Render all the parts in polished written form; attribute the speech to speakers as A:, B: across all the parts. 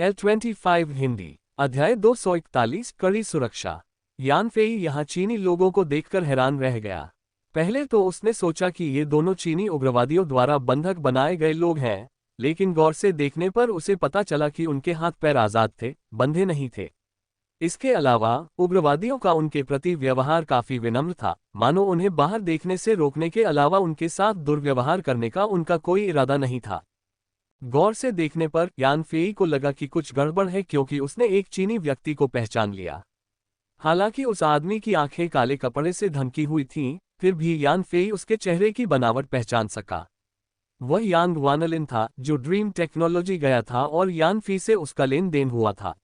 A: L25 Hindi अध्याय 241 कड़ी सुरक्षा। यान फेई यहाँ चीनी लोगों को देखकर हैरान रह गया। पहले तो उसने सोचा कि ये दोनों चीनी उग्रवादियों द्वारा बंधक बनाए गए लोग हैं, लेकिन गौर से देखने पर उसे पता चला कि उनके हाथ पैर आजाद थे, बंधे नहीं थे। इसके अलावा उग्रवादियों का उनके प्रति व्यवहार काफी विनम्र था, मानो उन्हें बाहर देखने से रोकने के अलावा उनके साथ दुर्व्यवहार करने का उनका कोई इरादा नहीं था। गौर से देखने पर यान फेई को लगा कि कुछ गड़बड़ है, क्योंकि उसने एक चीनी व्यक्ति को पहचान लिया। हालांकि उस आदमी की आंखें काले कपड़े से ढकी हुई थीं, फिर भी यान फेई उसके चेहरे की बनावट पहचान सका। वह यांग वानलिन था जो ड्रीम टेक्नोलॉजी गया था और यान फी से उसका लेन देन हुआ था।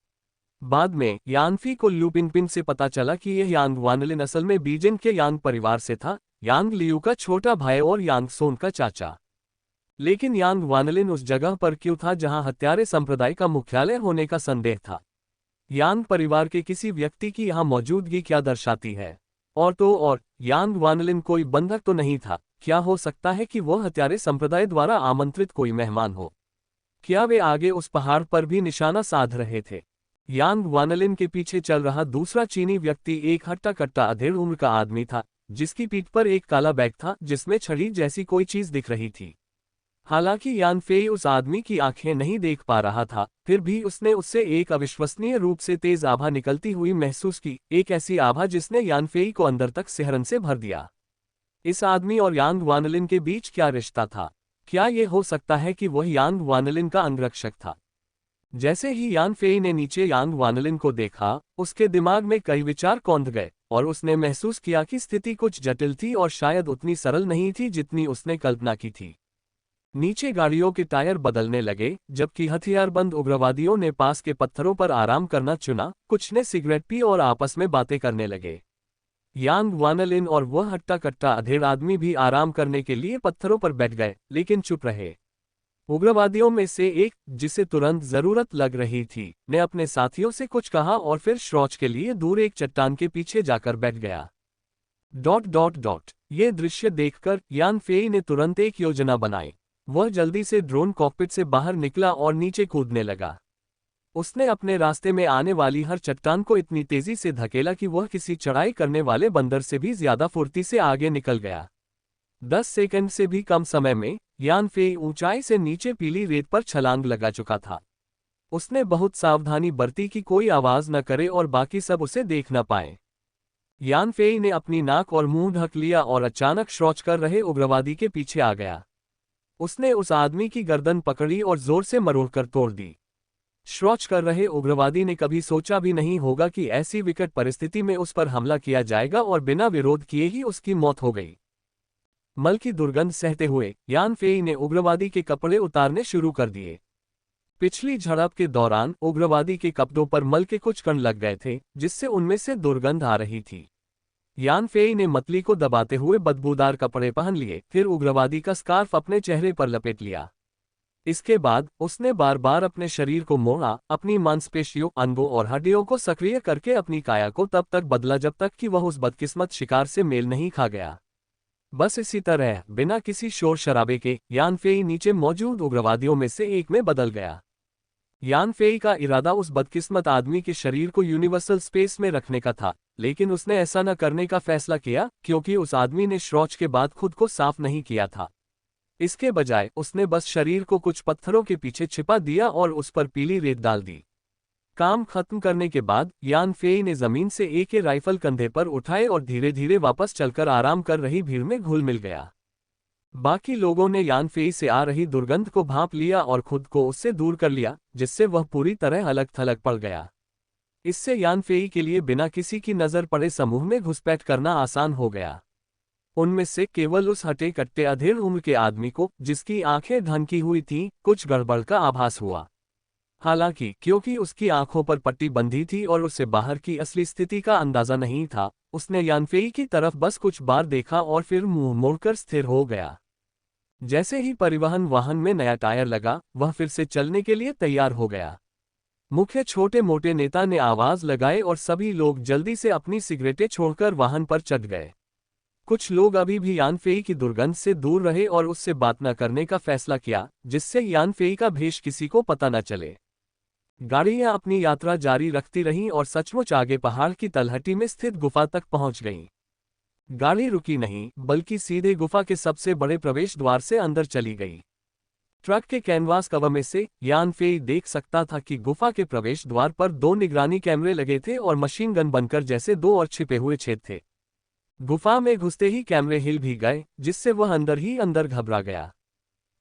A: बाद में यानफी को लू पिनपिन से पता चला कि यह यांग वानलिन असल में बीजिंग के यांग परिवार से था, यांग लियू का छोटा भाई और यांग सोन का चाचा। लेकिन यांग वानलिन उस जगह पर क्यों था जहां हत्यारे संप्रदाय का मुख्यालय होने का संदेह था? यांग परिवार के किसी व्यक्ति की यहां मौजूदगी क्या दर्शाती है? और तो और यांग वानलिन कोई बंधक तो नहीं था। क्या हो सकता है कि वह हत्यारे संप्रदाय द्वारा आमंत्रित कोई मेहमान हो? क्या वे आगे उस पहाड़ पर भी निशाना साध रहे थे? यांग वानलिन के पीछे चल रहा दूसरा चीनी व्यक्ति एक हट्टा कट्टा अधेड़ उम्र का आदमी था, जिसकी पीठ पर एक काला बैग था जिसमें छड़ी जैसी कोई चीज दिख रही थी। हालांकि यान फेई उस आदमी की आंखें नहीं देख पा रहा था, फिर भी उसने उससे एक अविश्वसनीय रूप से तेज आभा निकलती हुई महसूस की, एक ऐसी आभा जिसने यान फेई को अंदर तक सिहरन से भर दिया। इस आदमी और यांग वानलिन के बीच क्या रिश्ता था? क्या यह हो सकता है कि वह यांग वानलिन का अंगरक्षक था? जैसे ही यान फेई ने नीचे यांग वानलिन को देखा, उसके दिमाग में कई विचार कौंध गए और उसने महसूस किया कि स्थिति कुछ जटिल थी और शायद उतनी सरल नहीं थी जितनी उसने कल्पना की थी। नीचे गाड़ियों के टायर बदलने लगे, जबकि हथियारबंद उग्रवादियों ने पास के पत्थरों पर आराम करना चुना। कुछ ने सिगरेट पी और आपस में बातें करने लगे। यांग वानलिन और वह हट्टा कट्टा अधेड़ आदमी भी आराम करने के लिए पत्थरों पर बैठ गए, लेकिन चुप रहे। उग्रवादियों में से एक, जिसे तुरंत जरूरत लग रही थी, ने अपने साथियों से कुछ कहा और फिर शौच के लिए दूर एक चट्टान के पीछे जाकर बैठ गया। ये दृश्य देखकर यान फेई ने तुरंत एक योजना बनाई। वह जल्दी से ड्रोन कॉकपिट से बाहर निकला और नीचे कूदने लगा। उसने अपने रास्ते में आने वाली हर चट्टान को इतनी तेजी से धकेला कि वह किसी चढ़ाई करने वाले बंदर से भी ज्यादा फुर्ती से आगे निकल गया। 10 सेकंड से भी कम समय में यान फेई ऊंचाई से नीचे पीली रेत पर छलांग लगा चुका था। उसने बहुत सावधानी बरती कि कोई आवाज न करे और बाकी सब उसे देख न पाए। यान फेई ने अपनी नाक और मुंह ढक लिया और अचानक शौच कर रहे उग्रवादी के पीछे आ गया। उसने उस आदमी की गर्दन पकड़ी और जोर से मरोड़कर तोड़ दी। शौच कर रहे उग्रवादी ने कभी सोचा भी नहीं होगा कि ऐसी विकट परिस्थिति में उस पर हमला किया जाएगा और बिना विरोध किए ही उसकी मौत हो गई। मल की दुर्गंध सहते हुए यान फेई ने उग्रवादी के कपड़े उतारने शुरू कर दिए। पिछली झड़प के दौरान उग्रवादी के कपड़ों पर मल के कुछ कण लग गए थे, जिससे उनमें से दुर्गंध आ रही थी। यान फेई ने मतली को दबाते हुए बदबूदार कपड़े पहन लिए, फिर उग्रवादी का स्कार्फ अपने चेहरे पर लपेट लिया। इसके बाद उसने बार बार अपने शरीर को मोड़ा, अपनी मांसपेशियों, अंगों और हड्डियों को सक्रिय करके अपनी काया को तब तक बदला जब तक कि वह उस बदकिस्मत शिकार से मेल नहीं खा गया। बस इसी तरह बिना किसी शोर शराबे के यान फेई नीचे मौजूद उग्रवादियों में से एक में बदल गया। यान फेई का इरादा उस बदकिस्मत आदमी के शरीर को यूनिवर्सल स्पेस में रखने का था, लेकिन उसने ऐसा न करने का फैसला किया क्योंकि उस आदमी ने शौच के बाद खुद को साफ नहीं किया था। इसके बजाय उसने बस शरीर को कुछ पत्थरों के पीछे छिपा दिया और उस पर पीली रेत डाल दी। काम खत्म करने के बाद यान फेई ने जमीन से एक राइफल कंधे पर उठाए और धीरे धीरे वापस चलकर आराम कर रही भीड़ में घुल मिल गया। बाकी लोगों ने यान फेई से आ रही दुर्गंध को भांप लिया और खुद को उससे दूर कर लिया, जिससे वह पूरी तरह अलग थलग पड़ गया। इससे यान फेई के लिए बिना किसी की नजर पड़े समूह में घुसपैठ करना आसान हो गया। उनमें से केवल उस हटे कट्टे अधेड़ उम्र के आदमी को, जिसकी आंखें ढकी हुई थीं, कुछ गड़बड़ का आभास हुआ। हालांकि क्योंकि उसकी आंखों पर पट्टी बंधी थी और उसे बाहर की असली स्थिति का अंदाजा नहीं था, उसने यान फेई की तरफ बस कुछ बार देखा और फिर मुंह मोड़कर स्थिर हो गया। जैसे ही परिवहन वाहन में नया टायर लगा, वह फिर से चलने के लिए तैयार हो गया। मुख्य छोटे मोटे नेता ने आवाज लगाए और सभी लोग जल्दी से अपनी सिगरेटें छोड़कर वाहन पर चढ़ गए। कुछ लोग अभी भी यान फेई की दुर्गंध से दूर रहे और उससे बात न करने का फैसला किया, जिससे यान फेई का भेष किसी को पता न चले। गाड़ियां अपनी यात्रा जारी रखती रहीं और सचमुच आगे पहाड़ की तलहटी में स्थित गुफा तक पहुंच गईं। गाड़ी रुकी नहीं, बल्कि सीधे गुफा के सबसे बड़े प्रवेश द्वार से अंदर चली गई। ट्रक के कैनवास कवर में से यान फेई देख सकता था कि गुफा के प्रवेश द्वार पर दो निगरानी कैमरे लगे थे और मशीन गन बनकर जैसे दो और छिपे हुए छेद थे। गुफा में घुसते ही कैमरे हिल भी गए, जिससे वह अंदर ही अंदर घबरा गया।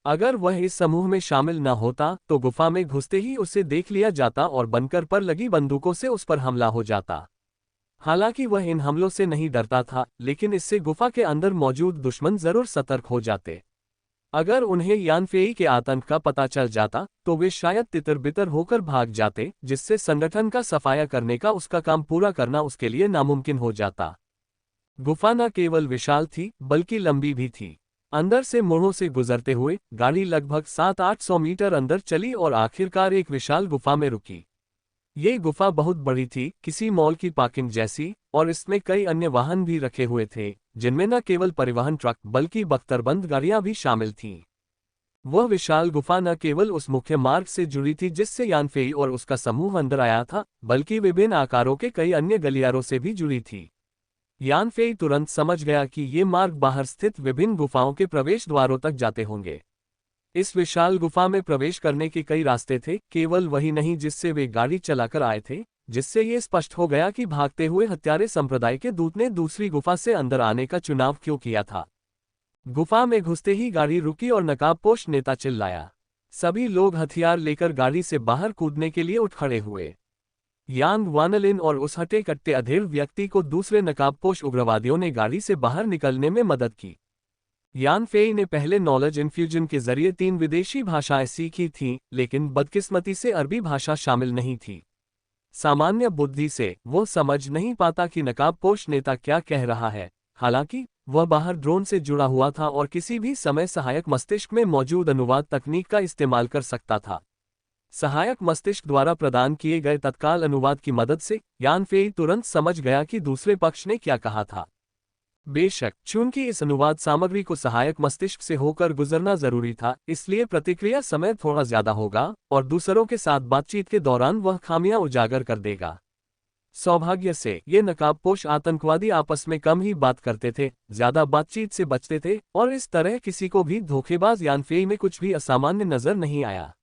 A: अगर वह इस समूह में शामिल न होता तो गुफा में घुसते ही उसे देख लिया जाता और बनकर पर लगी बंदूकों से उस पर हमला हो जाता। हालांकि वह इन हमलों से नहीं डरता था, लेकिन इससे गुफा के अंदर मौजूद दुश्मन जरूर सतर्क हो जाते। अगर उन्हें यान फेई के आतंक का पता चल जाता तो वे शायद तितर-बितर होकर भाग जाते, जिससे संगठन का सफाया करने का उसका काम पूरा करना उसके लिए नामुमकिन हो जाता। गुफा न केवल विशाल थी, बल्कि लंबी भी थी। अंदर से मोड़ों से गुजरते हुए गाड़ी लगभग 700-800 मीटर अंदर चली और आखिरकार एक विशाल गुफा में रुकी। ये गुफा बहुत बड़ी थी, किसी मॉल की पार्किंग जैसी, और इसमें कई अन्य वाहन भी रखे हुए थे, जिनमें न केवल परिवहन ट्रक बल्कि बख्तरबंद गाड़ियां भी शामिल थीं। वह विशाल गुफा न केवल उस मुख्य मार्ग से जुड़ी थी जिससे यान फेई और उसका समूह अंदर आया था, बल्कि विभिन्न आकारों के कई अन्य गलियारों से भी जुड़ी थी। यान फेई तुरंत समझ गया कि ये मार्ग बाहर स्थित विभिन्न गुफाओं के प्रवेश द्वारों तक जाते होंगे। इस विशाल गुफा में प्रवेश करने के कई रास्ते थे, केवल वही नहीं जिससे वे गाड़ी चलाकर आए थे, जिससे ये स्पष्ट हो गया कि भागते हुए हत्यारे संप्रदाय के दूत ने दूसरी गुफा से अंदर आने का चुनाव क्यों किया था। गुफा में घुसते ही गाड़ी रुकी और नकाबपोश नेता चिल्लाया। सभी लोग हथियार लेकर गाड़ी से बाहर कूदने के लिए उठ खड़े हुए। यांग वानलिन और उस हटे कट्टे अधेड़ व्यक्ति को दूसरे नकाबपोश उग्रवादियों ने गाड़ी से बाहर निकलने में मदद की। यान फेई ने पहले नॉलेज इन्फ्यूजन के जरिए 3 विदेशी भाषाएं सीखी थीं, लेकिन बदकिस्मती से अरबी भाषा शामिल नहीं थी। सामान्य बुद्धि से वो समझ नहीं पाता कि नकाबपोश नेता क्या कह रहा है। हालांकि वह बाहर ड्रोन से जुड़ा हुआ था और किसी भी समय सहायक मस्तिष्क में मौजूद अनुवाद तकनीक का इस्तेमाल कर सकता था। सहायक मस्तिष्क द्वारा प्रदान किए गए तत्काल अनुवाद की मदद से यान फेई तुरंत समझ गया कि दूसरे पक्ष ने क्या कहा था। बेशक, चूंकि इस अनुवाद सामग्री को सहायक मस्तिष्क से होकर गुजरना जरूरी था, इसलिए प्रतिक्रिया समय थोड़ा ज्यादा होगा और दूसरों के साथ बातचीत के दौरान वह खामियां उजागर कर देगा। सौभाग्य से ये नकाबपोश आतंकवादी आपस में कम ही बात करते थे, ज्यादा बातचीत से बचते थे, और इस तरह किसी को भी धोखेबाज यान फेई में कुछ भी असामान्य नजर नहीं आया।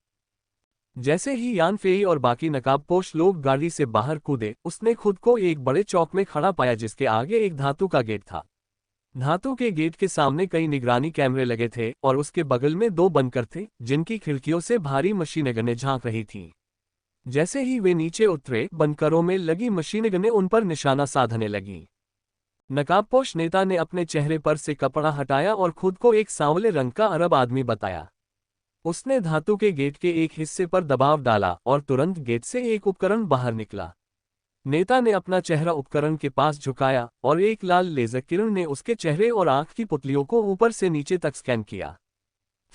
A: जैसे ही यान फेई और बाकी नकाबपोश लोग गाड़ी से बाहर कूदे, उसने खुद को एक बड़े चौक में खड़ा पाया जिसके आगे एक धातु का गेट था। धातु के गेट के सामने कई निगरानी कैमरे लगे थे और उसके बगल में 2 बनकर थे, जिनकी खिड़कियों से भारी मशीनगनें झांक रही थीं। जैसे ही वे नीचे उतरे, बनकरों में लगी मशीनगनें उन पर निशाना साधने लगीं। नकाबपोश नेता ने अपने चेहरे पर से कपड़ा हटाया और खुद को एक सांवले रंग का अरब आदमी बताया। उसने धातु के गेट के एक हिस्से पर दबाव डाला और तुरंत गेट से एक उपकरण बाहर निकला। नेता ने अपना चेहरा उपकरण के पास झुकाया और एक लाल लेजर किरण ने उसके चेहरे और आंख की पुतलियों को ऊपर से नीचे तक स्कैन किया।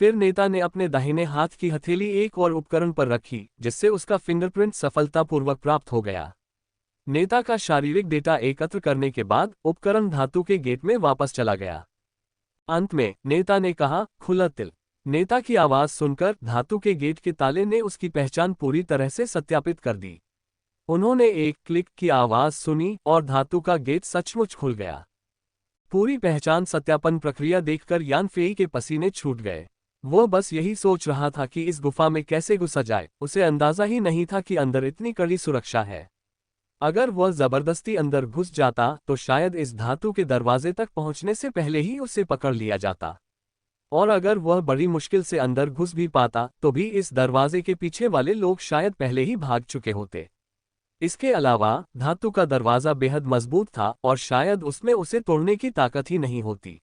A: फिर नेता ने अपने दाहिने हाथ की हथेली एक और उपकरण पर रखी, जिससे उसका फिंगरप्रिंट सफलतापूर्वक प्राप्त हो गया। नेता का शारीरिक डेटा एकत्र करने के बाद उपकरण धातु के गेट में वापस चला गया। अंत में नेता ने कहा, खुला तिल। नेता की आवाज सुनकर धातु के गेट के ताले ने उसकी पहचान पूरी तरह से सत्यापित कर दी। उन्होंने एक क्लिक की आवाज सुनी और धातु का गेट सचमुच खुल गया। पूरी पहचान सत्यापन प्रक्रिया देखकर यान फेई के पसीने छूट गए। वह बस यही सोच रहा था कि इस गुफा में कैसे घुसा जाए, उसे अंदाजा ही नहीं था कि अंदर इतनी कड़ी सुरक्षा है। अगर वह जबरदस्ती अंदर घुस जाता तो शायद इस धातु के दरवाजे तक पहुंचने से पहले ही उसे पकड़ लिया जाता, और अगर वह बड़ी मुश्किल से अंदर घुस भी पाता तो भी इस दरवाजे के पीछे वाले लोग शायद पहले ही भाग चुके होते। इसके अलावा धातु का दरवाजा बेहद मजबूत था और शायद उसमें उसे तोड़ने की ताकत ही नहीं होती।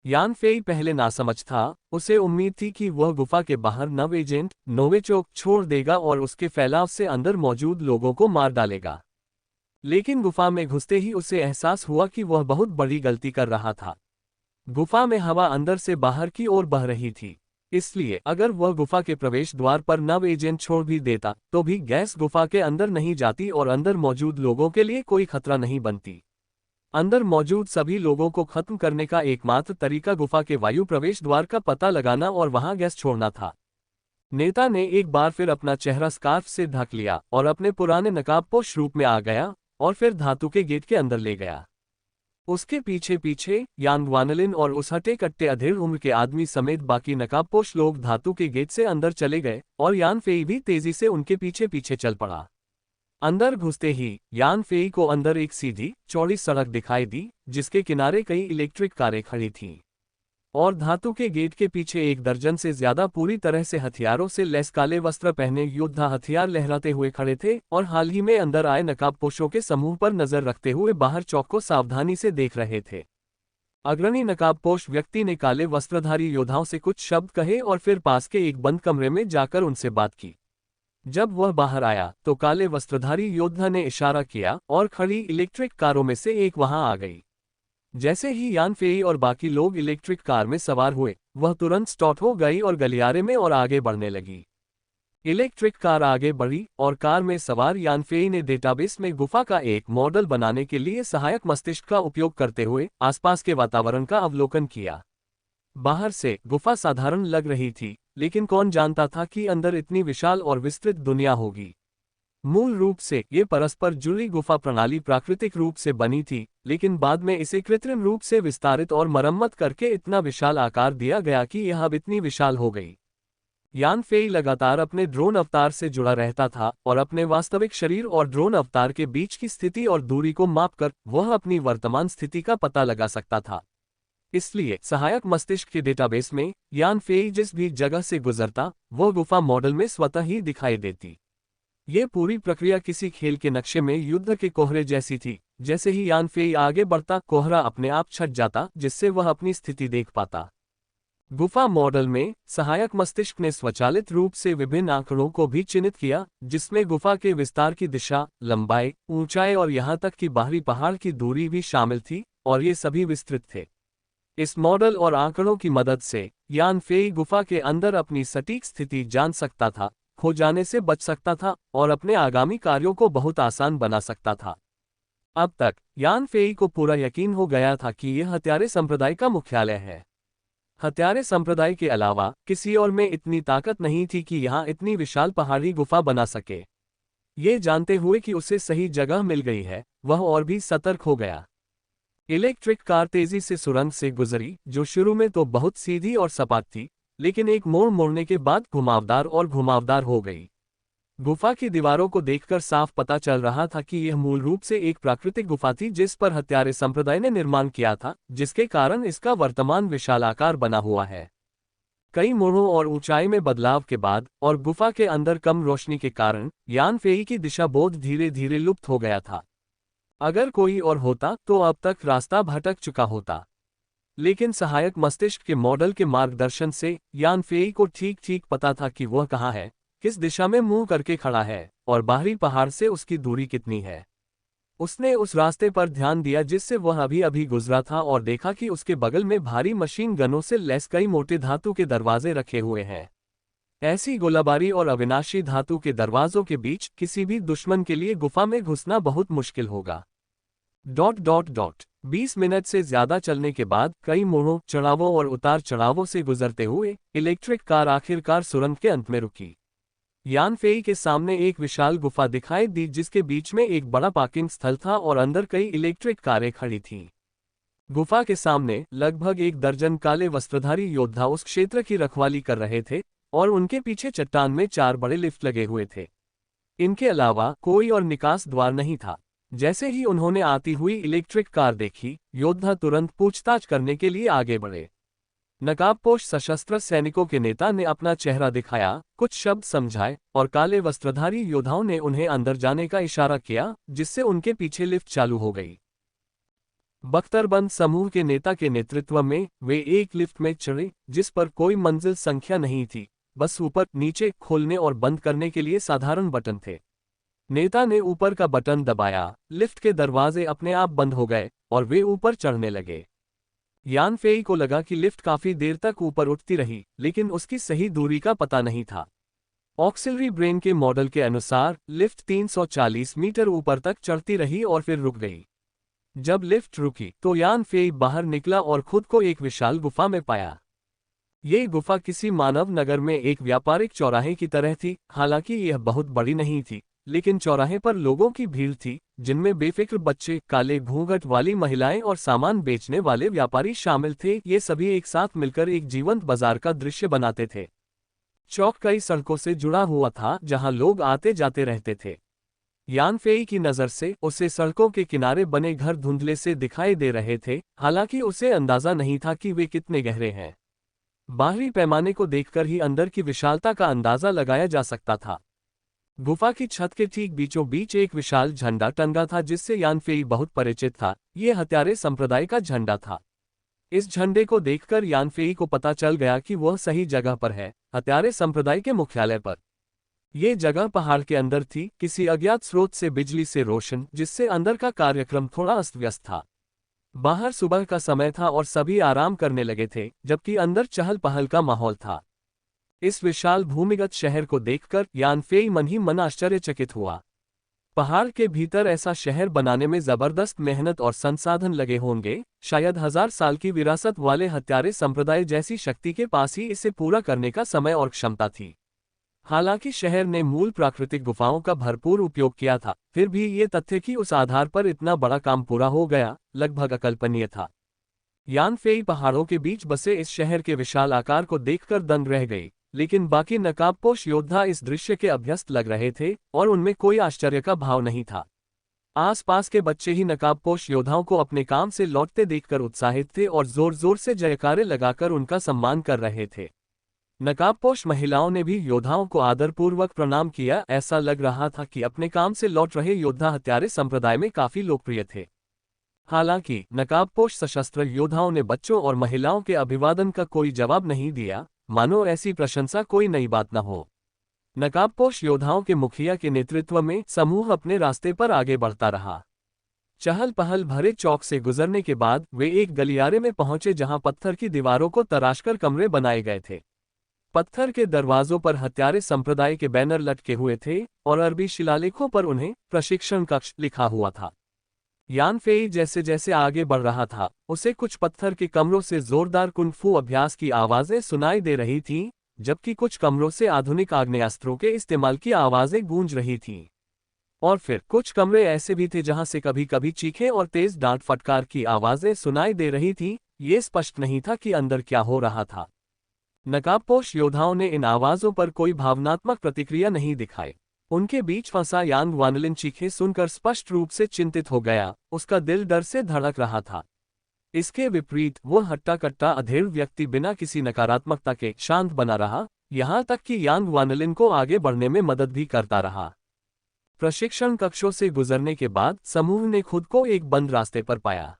A: यान फेई पहले नासमझ था, उसे उम्मीद थी कि वह गुफा के बाहर नव एजेंट नोविचोक छोड़ देगा और उसके फैलाव से अंदर मौजूद लोगों को मार डालेगा। लेकिन गुफा में घुसते ही उसे एहसास हुआ कि वह बहुत बड़ी गलती कर रहा था। गुफा में हवा अंदर से बाहर की ओर बह रही थी, इसलिए अगर वह गुफा के प्रवेश द्वार पर नव एजेंट छोड़ भी देता तो भी गैस गुफा के अंदर नहीं जाती और अंदर मौजूद लोगों के लिए कोई खतरा नहीं बनती। अंदर मौजूद सभी लोगों को खत्म करने का एकमात्र तरीका गुफा के वायु प्रवेश द्वार का पता लगाना और वहां गैस छोड़ना था। नेता ने एक बार फिर अपना चेहरा स्कार्फ से ढक लिया और अपने पुराने नकाबपोश रूप में आ गया और फिर धातु के गेट के अंदर ले गया। उसके पीछे पीछे यांग वानलिन और उस हटे कट्टे अधेड़ उम्र के आदमी समेत बाकी नकाबपोश लोग धातु के गेट से अंदर चले गए और यान फेई भी तेजी से उनके पीछे पीछे चल पड़ा। अंदर घुसते ही यान फेई को अंदर एक सीधी चौड़ी सड़क दिखाई दी जिसके किनारे कई इलेक्ट्रिक कारें खड़ी थीं और धातु के गेट के पीछे एक दर्जन से ज्यादा पूरी तरह से हथियारों से लैस काले वस्त्र पहने योद्धा हथियार लहराते हुए खड़े थे और हाल ही में अंदर आए नकाबपोशों के समूह पर नजर रखते हुए बाहर चौक को सावधानी से देख रहे थे। अग्रणी नकाबपोश व्यक्ति ने काले वस्त्रधारी योद्धाओं से कुछ शब्द कहे और फिर पास के एक बंद कमरे में जाकर उनसे बात की। जब वह बाहर आया तो काले वस्त्रधारी योद्धा ने इशारा किया और खड़ी इलेक्ट्रिक कारों में से एक वहां आ गई। जैसे ही यान फेई और बाकी लोग इलेक्ट्रिक कार में सवार हुए, वह तुरंत स्टार्ट हो गई और गलियारे में और आगे बढ़ने लगी। इलेक्ट्रिक कार आगे बढ़ी और कार में सवार यान फेई ने डेटाबेस में गुफा का एक मॉडल बनाने के लिए सहायक मस्तिष्क का उपयोग करते हुए आसपास के वातावरण का अवलोकन किया। बाहर से गुफा साधारण लग रही थी, लेकिन कौन जानता था कि अंदर इतनी विशाल और विस्तृत दुनिया होगी। मूल रूप से ये परस्पर जुड़ी गुफा प्रणाली प्राकृतिक रूप से बनी थी, लेकिन बाद में इसे कृत्रिम रूप से विस्तारित और मरम्मत करके इतना विशाल आकार दिया गया कि यह अब इतनी विशाल हो गई। यान फेई लगातार अपने ड्रोन अवतार से जुड़ा रहता था और अपने वास्तविक शरीर और ड्रोन अवतार के बीच की स्थिति और दूरी को मापकर वह अपनी वर्तमान स्थिति का पता लगा सकता था। इसलिए सहायक मस्तिष्क के डेटाबेस में यान फेई जिस भी जगह से गुजरता, वह गुफा मॉडल में स्वतः ही दिखाई देती। ये पूरी प्रक्रिया किसी खेल के नक्शे में युद्ध के कोहरे जैसी थी। जैसे ही यान फेई आगे बढ़ता, कोहरा अपने आप छट जाता जिससे वह अपनी स्थिति देख पाता। गुफा मॉडल में सहायक मस्तिष्क ने स्वचालित रूप से विभिन्न आंकड़ों को भी चिन्हित किया, जिसमें गुफा के विस्तार की दिशा, लंबाई, ऊंचाई और यहां तक कि बाहरी पहाड़ की दूरी भी शामिल थी, और ये सभी विस्तृत थे। इस मॉडल और आंकड़ों की मदद से यान फेई गुफा के अंदर अपनी सटीक स्थिति जान सकता था, खो जाने से बच सकता था और अपने आगामी कार्यों को बहुत आसान बना सकता था। अब तक यान फेई को पूरा यकीन हो गया था कि यह हत्यारे संप्रदाय का मुख्यालय है। हत्यारे संप्रदाय के अलावा किसी और में इतनी ताकत नहीं थी कि यहाँ इतनी विशाल पहाड़ी गुफा बना सके। ये जानते हुए कि उसे सही जगह मिल गई है, वह और भी सतर्क हो गया। इलेक्ट्रिक कार तेजी से सुरंग से गुजरी, जो शुरू में तो बहुत सीधी और सपाट थी, लेकिन एक मोड़ मोड़ने के बाद घुमावदार और घुमावदार हो गई। गुफा की दीवारों को देखकर साफ पता चल रहा था कि यह मूल रूप से एक प्राकृतिक गुफा थी जिस पर हत्यारे संप्रदाय ने निर्माण किया था, जिसके कारण इसका वर्तमान विशाल आकार बना हुआ है। कई मोड़ों और ऊंचाई में बदलाव के बाद और गुफा के अंदर कम रोशनी के कारण यान फेई की दिशा बोध धीरे धीरे लुप्त हो गया था। अगर कोई और होता तो अब तक रास्ता भटक चुका होता, लेकिन सहायक मस्तिष्क के मॉडल के मार्गदर्शन से यान फेई को ठीक ठीक पता था कि वह कहाँ है, किस दिशा में मुंह करके खड़ा है और बाहरी पहाड़ से उसकी दूरी कितनी है। उसने उस रास्ते पर ध्यान दिया जिससे वह अभी अभी गुजरा था और देखा कि उसके बगल में भारी मशीन गनों से लैस कई मोटे धातु के दरवाजे रखे हुए हैं। ऐसी गोलाबारी और अविनाशी धातु के दरवाजों के बीच किसी भी दुश्मन के लिए गुफा में घुसना बहुत मुश्किल होगा। 20 मिनट से ज्यादा चलने के बाद कई मोड़ों, चढ़ावों और उतार चढ़ावों से गुजरते हुए इलेक्ट्रिक कार आखिरकार सुरंग के अंत में रुकी। यान फेई के सामने एक विशाल गुफा दिखाई दी जिसके बीच में एक बड़ा पार्किंग स्थल था और अंदर कई इलेक्ट्रिक कारें खड़ी थीं। गुफा के सामने लगभग एक दर्जन काले वस्त्रधारी योद्धा उस क्षेत्र की रखवाली कर रहे थे और उनके पीछे चट्टान में 4 बड़े लिफ्ट लगे हुए थे। इनके अलावा कोई और निकास द्वार नहीं था। जैसे ही उन्होंने आती हुई इलेक्ट्रिक कार देखी, योद्धा तुरंत पूछताछ करने के लिए आगे बढ़े। नकाबपोश सशस्त्र सैनिकों के नेता ने अपना चेहरा दिखाया, कुछ शब्द समझाए और काले वस्त्रधारी योद्धाओं ने उन्हें अंदर जाने का इशारा किया, जिससे उनके पीछे लिफ्ट चालू हो गई। बख्तरबंद समूह के नेता के नेतृत्व में वे एक लिफ्ट में चढ़े जिस पर कोई मंजिल संख्या नहीं थी, बस ऊपर नीचे खोलने और बंद करने के लिए साधारण बटन थे। नेता ने ऊपर का बटन दबाया, लिफ्ट के दरवाजे अपने आप बंद हो गए और वे ऊपर चढ़ने लगे। यान फेई को लगा कि लिफ्ट काफी देर तक ऊपर उठती रही, लेकिन उसकी सही दूरी का पता नहीं था। ऑक्सिलरी ब्रेन के मॉडल के अनुसार लिफ्ट 340 मीटर ऊपर तक चढ़ती रही और फिर रुक गई। जब लिफ्ट रुकी तो यान फेई बाहर निकला और खुद को एक विशाल गुफा में पाया। ये गुफा किसी मानव नगर में एक व्यापारिक चौराहे की तरह थी। हालांकि यह बहुत बड़ी नहीं थी, लेकिन चौराहे पर लोगों की भीड़ थी, जिनमें बेफिक्र बच्चे, काले घूंघट वाली महिलाएं और सामान बेचने वाले व्यापारी शामिल थे। ये सभी एक साथ मिलकर एक जीवंत बाजार का दृश्य बनाते थे। चौक कई सड़कों से जुड़ा हुआ था, जहां लोग आते जाते रहते थे। यान फेई की नज़र से उसे सड़कों के किनारे बने घर धुंधले से दिखाई दे रहे थे, हालांकि उसे अंदाजा नहीं था कि वे कितने गहरे हैं। बाहरी पैमाने को देखकर ही अंदर की विशालता का अंदाजा लगाया जा सकता था। गुफा की छत के ठीक बीचों बीच एक विशाल झंडा टंगा था, जिससे यान फेई बहुत परिचित था। यह हत्यारे संप्रदाय का झंडा था। इस झंडे को देखकर यान फेई को पता चल गया कि वह सही जगह पर है, हत्यारे संप्रदाय के मुख्यालय पर। यह जगह पहाड़ के अंदर थी, किसी अज्ञात स्रोत से बिजली से रोशन, जिससे अंदर का कार्यक्रम थोड़ा अस्त व्यस्त था। बाहर सुबह का समय था और सभी आराम करने लगे थे, जबकि अंदर चहल पहल का माहौल था। इस विशाल भूमिगत शहर को देखकर यान फेई मन ही मन आश्चर्यचकित हुआ। पहाड़ के भीतर ऐसा शहर बनाने में जबरदस्त मेहनत और संसाधन लगे होंगे। शायद 1000 साल की विरासत वाले हत्यारे संप्रदाय जैसी शक्ति के पास ही इसे पूरा करने का समय और क्षमता थी। हालांकि शहर ने मूल प्राकृतिक गुफाओं का भरपूर उपयोग किया था, फिर भी ये तथ्य कि उस आधार पर इतना बड़ा काम पूरा हो गया, लगभग अकल्पनीय था। यान फेई पहाड़ों के बीच बसे इस शहर के विशाल आकार को देखकर दंग रह गई, लेकिन बाकी नकाबपोश योद्धा इस दृश्य के अभ्यस्त लग रहे थे और उनमें कोई आश्चर्य का भाव नहीं था। आसपास के बच्चे ही नकाबपोश योद्धाओं को अपने काम से लौटते देखकर उत्साहित थे और जोर जोर से जयकारे लगाकर उनका सम्मान कर रहे थे। नकाबपोश महिलाओं ने भी योद्धाओं को आदरपूर्वक प्रणाम किया। ऐसा लग रहा था कि अपने काम से लौट रहे योद्धा हत्यारे संप्रदाय में काफी लोकप्रिय थे। हालांकि नकाबपोश सशस्त्र योद्धाओं ने बच्चों और महिलाओं के अभिवादन का कोई जवाब नहीं दिया, मानो ऐसी प्रशंसा कोई नई बात न हो। नकाबपोश योद्धाओं के मुखिया के नेतृत्व में समूह अपने रास्ते पर आगे बढ़ता रहा। चहल पहल भरे चौक से गुजरने के बाद वे एक गलियारे में पहुंचे, जहां पत्थर की दीवारों को तराशकर कमरे बनाए गए थे। पत्थर के दरवाजों पर हत्यारे संप्रदाय के बैनर लटके हुए थे और अरबी शिलालेखों पर उन्हें प्रशिक्षण कक्ष लिखा हुआ था। यान फेई जैसे जैसे आगे बढ़ रहा था, उसे कुछ पत्थर के कमरों से जोरदार कुंग-फू अभ्यास की आवाजें सुनाई दे रही थीं, जबकि कुछ कमरों से आधुनिक आग्नेयास्त्रों के इस्तेमाल की आवाजें गूंज रही थीं। और फिर कुछ कमरे ऐसे भी थे जहां से कभी कभी चीखें और तेज डांट फटकार की आवाजें सुनाई दे रही थीं। ये स्पष्ट नहीं था कि अंदर क्या हो रहा था। नकाबपोश योद्धाओं ने इन आवाजों पर कोई भावनात्मक प्रतिक्रिया नहीं दिखाई। उनके बीच फंसा यांग वानलिन चीखें सुनकर स्पष्ट रूप से चिंतित हो गया, उसका दिल डर से धड़क रहा था। इसके विपरीत वो हट्टा कट्टा अधेड़ व्यक्ति बिना किसी नकारात्मकता के शांत बना रहा, यहां तक कि यांग वानलिन को आगे बढ़ने में मदद भी करता रहा। प्रशिक्षण कक्षों से गुजरने के बाद समूह ने खुद को एक बंद रास्ते पर पाया।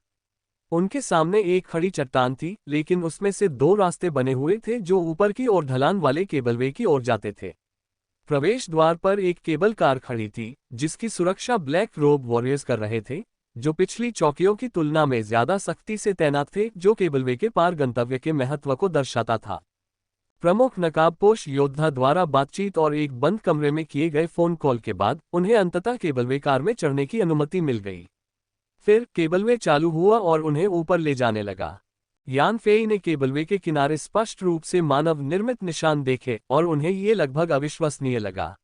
A: उनके सामने एक खड़ी चट्टान थी, लेकिन उसमें से 2 रास्ते बने हुए थे जो ऊपर की ओर ढलान वाले केबलवे की ओर जाते थे। प्रवेश द्वार पर एक केबल कार खड़ी थी, जिसकी सुरक्षा ब्लैक रोब वॉरियर्स कर रहे थे, जो पिछली चौकियों की तुलना में ज्यादा सख्ती से तैनात थे, जो केबलवे के पार गंतव्य के महत्व को दर्शाता था। प्रमुख नकाबपोश योद्धा द्वारा बातचीत और एक बंद कमरे में किए गए फोन कॉल के बाद उन्हें अंततः केबलवे कार में चढ़ने की अनुमति मिल गई। फिर केबलवे चालू हुआ और उन्हें ऊपर ले जाने लगा। यान फेई ने केबलवे के किनारे स्पष्ट रूप से मानव निर्मित निशान देखे और उन्हें ये लगभग अविश्वसनीय लगा।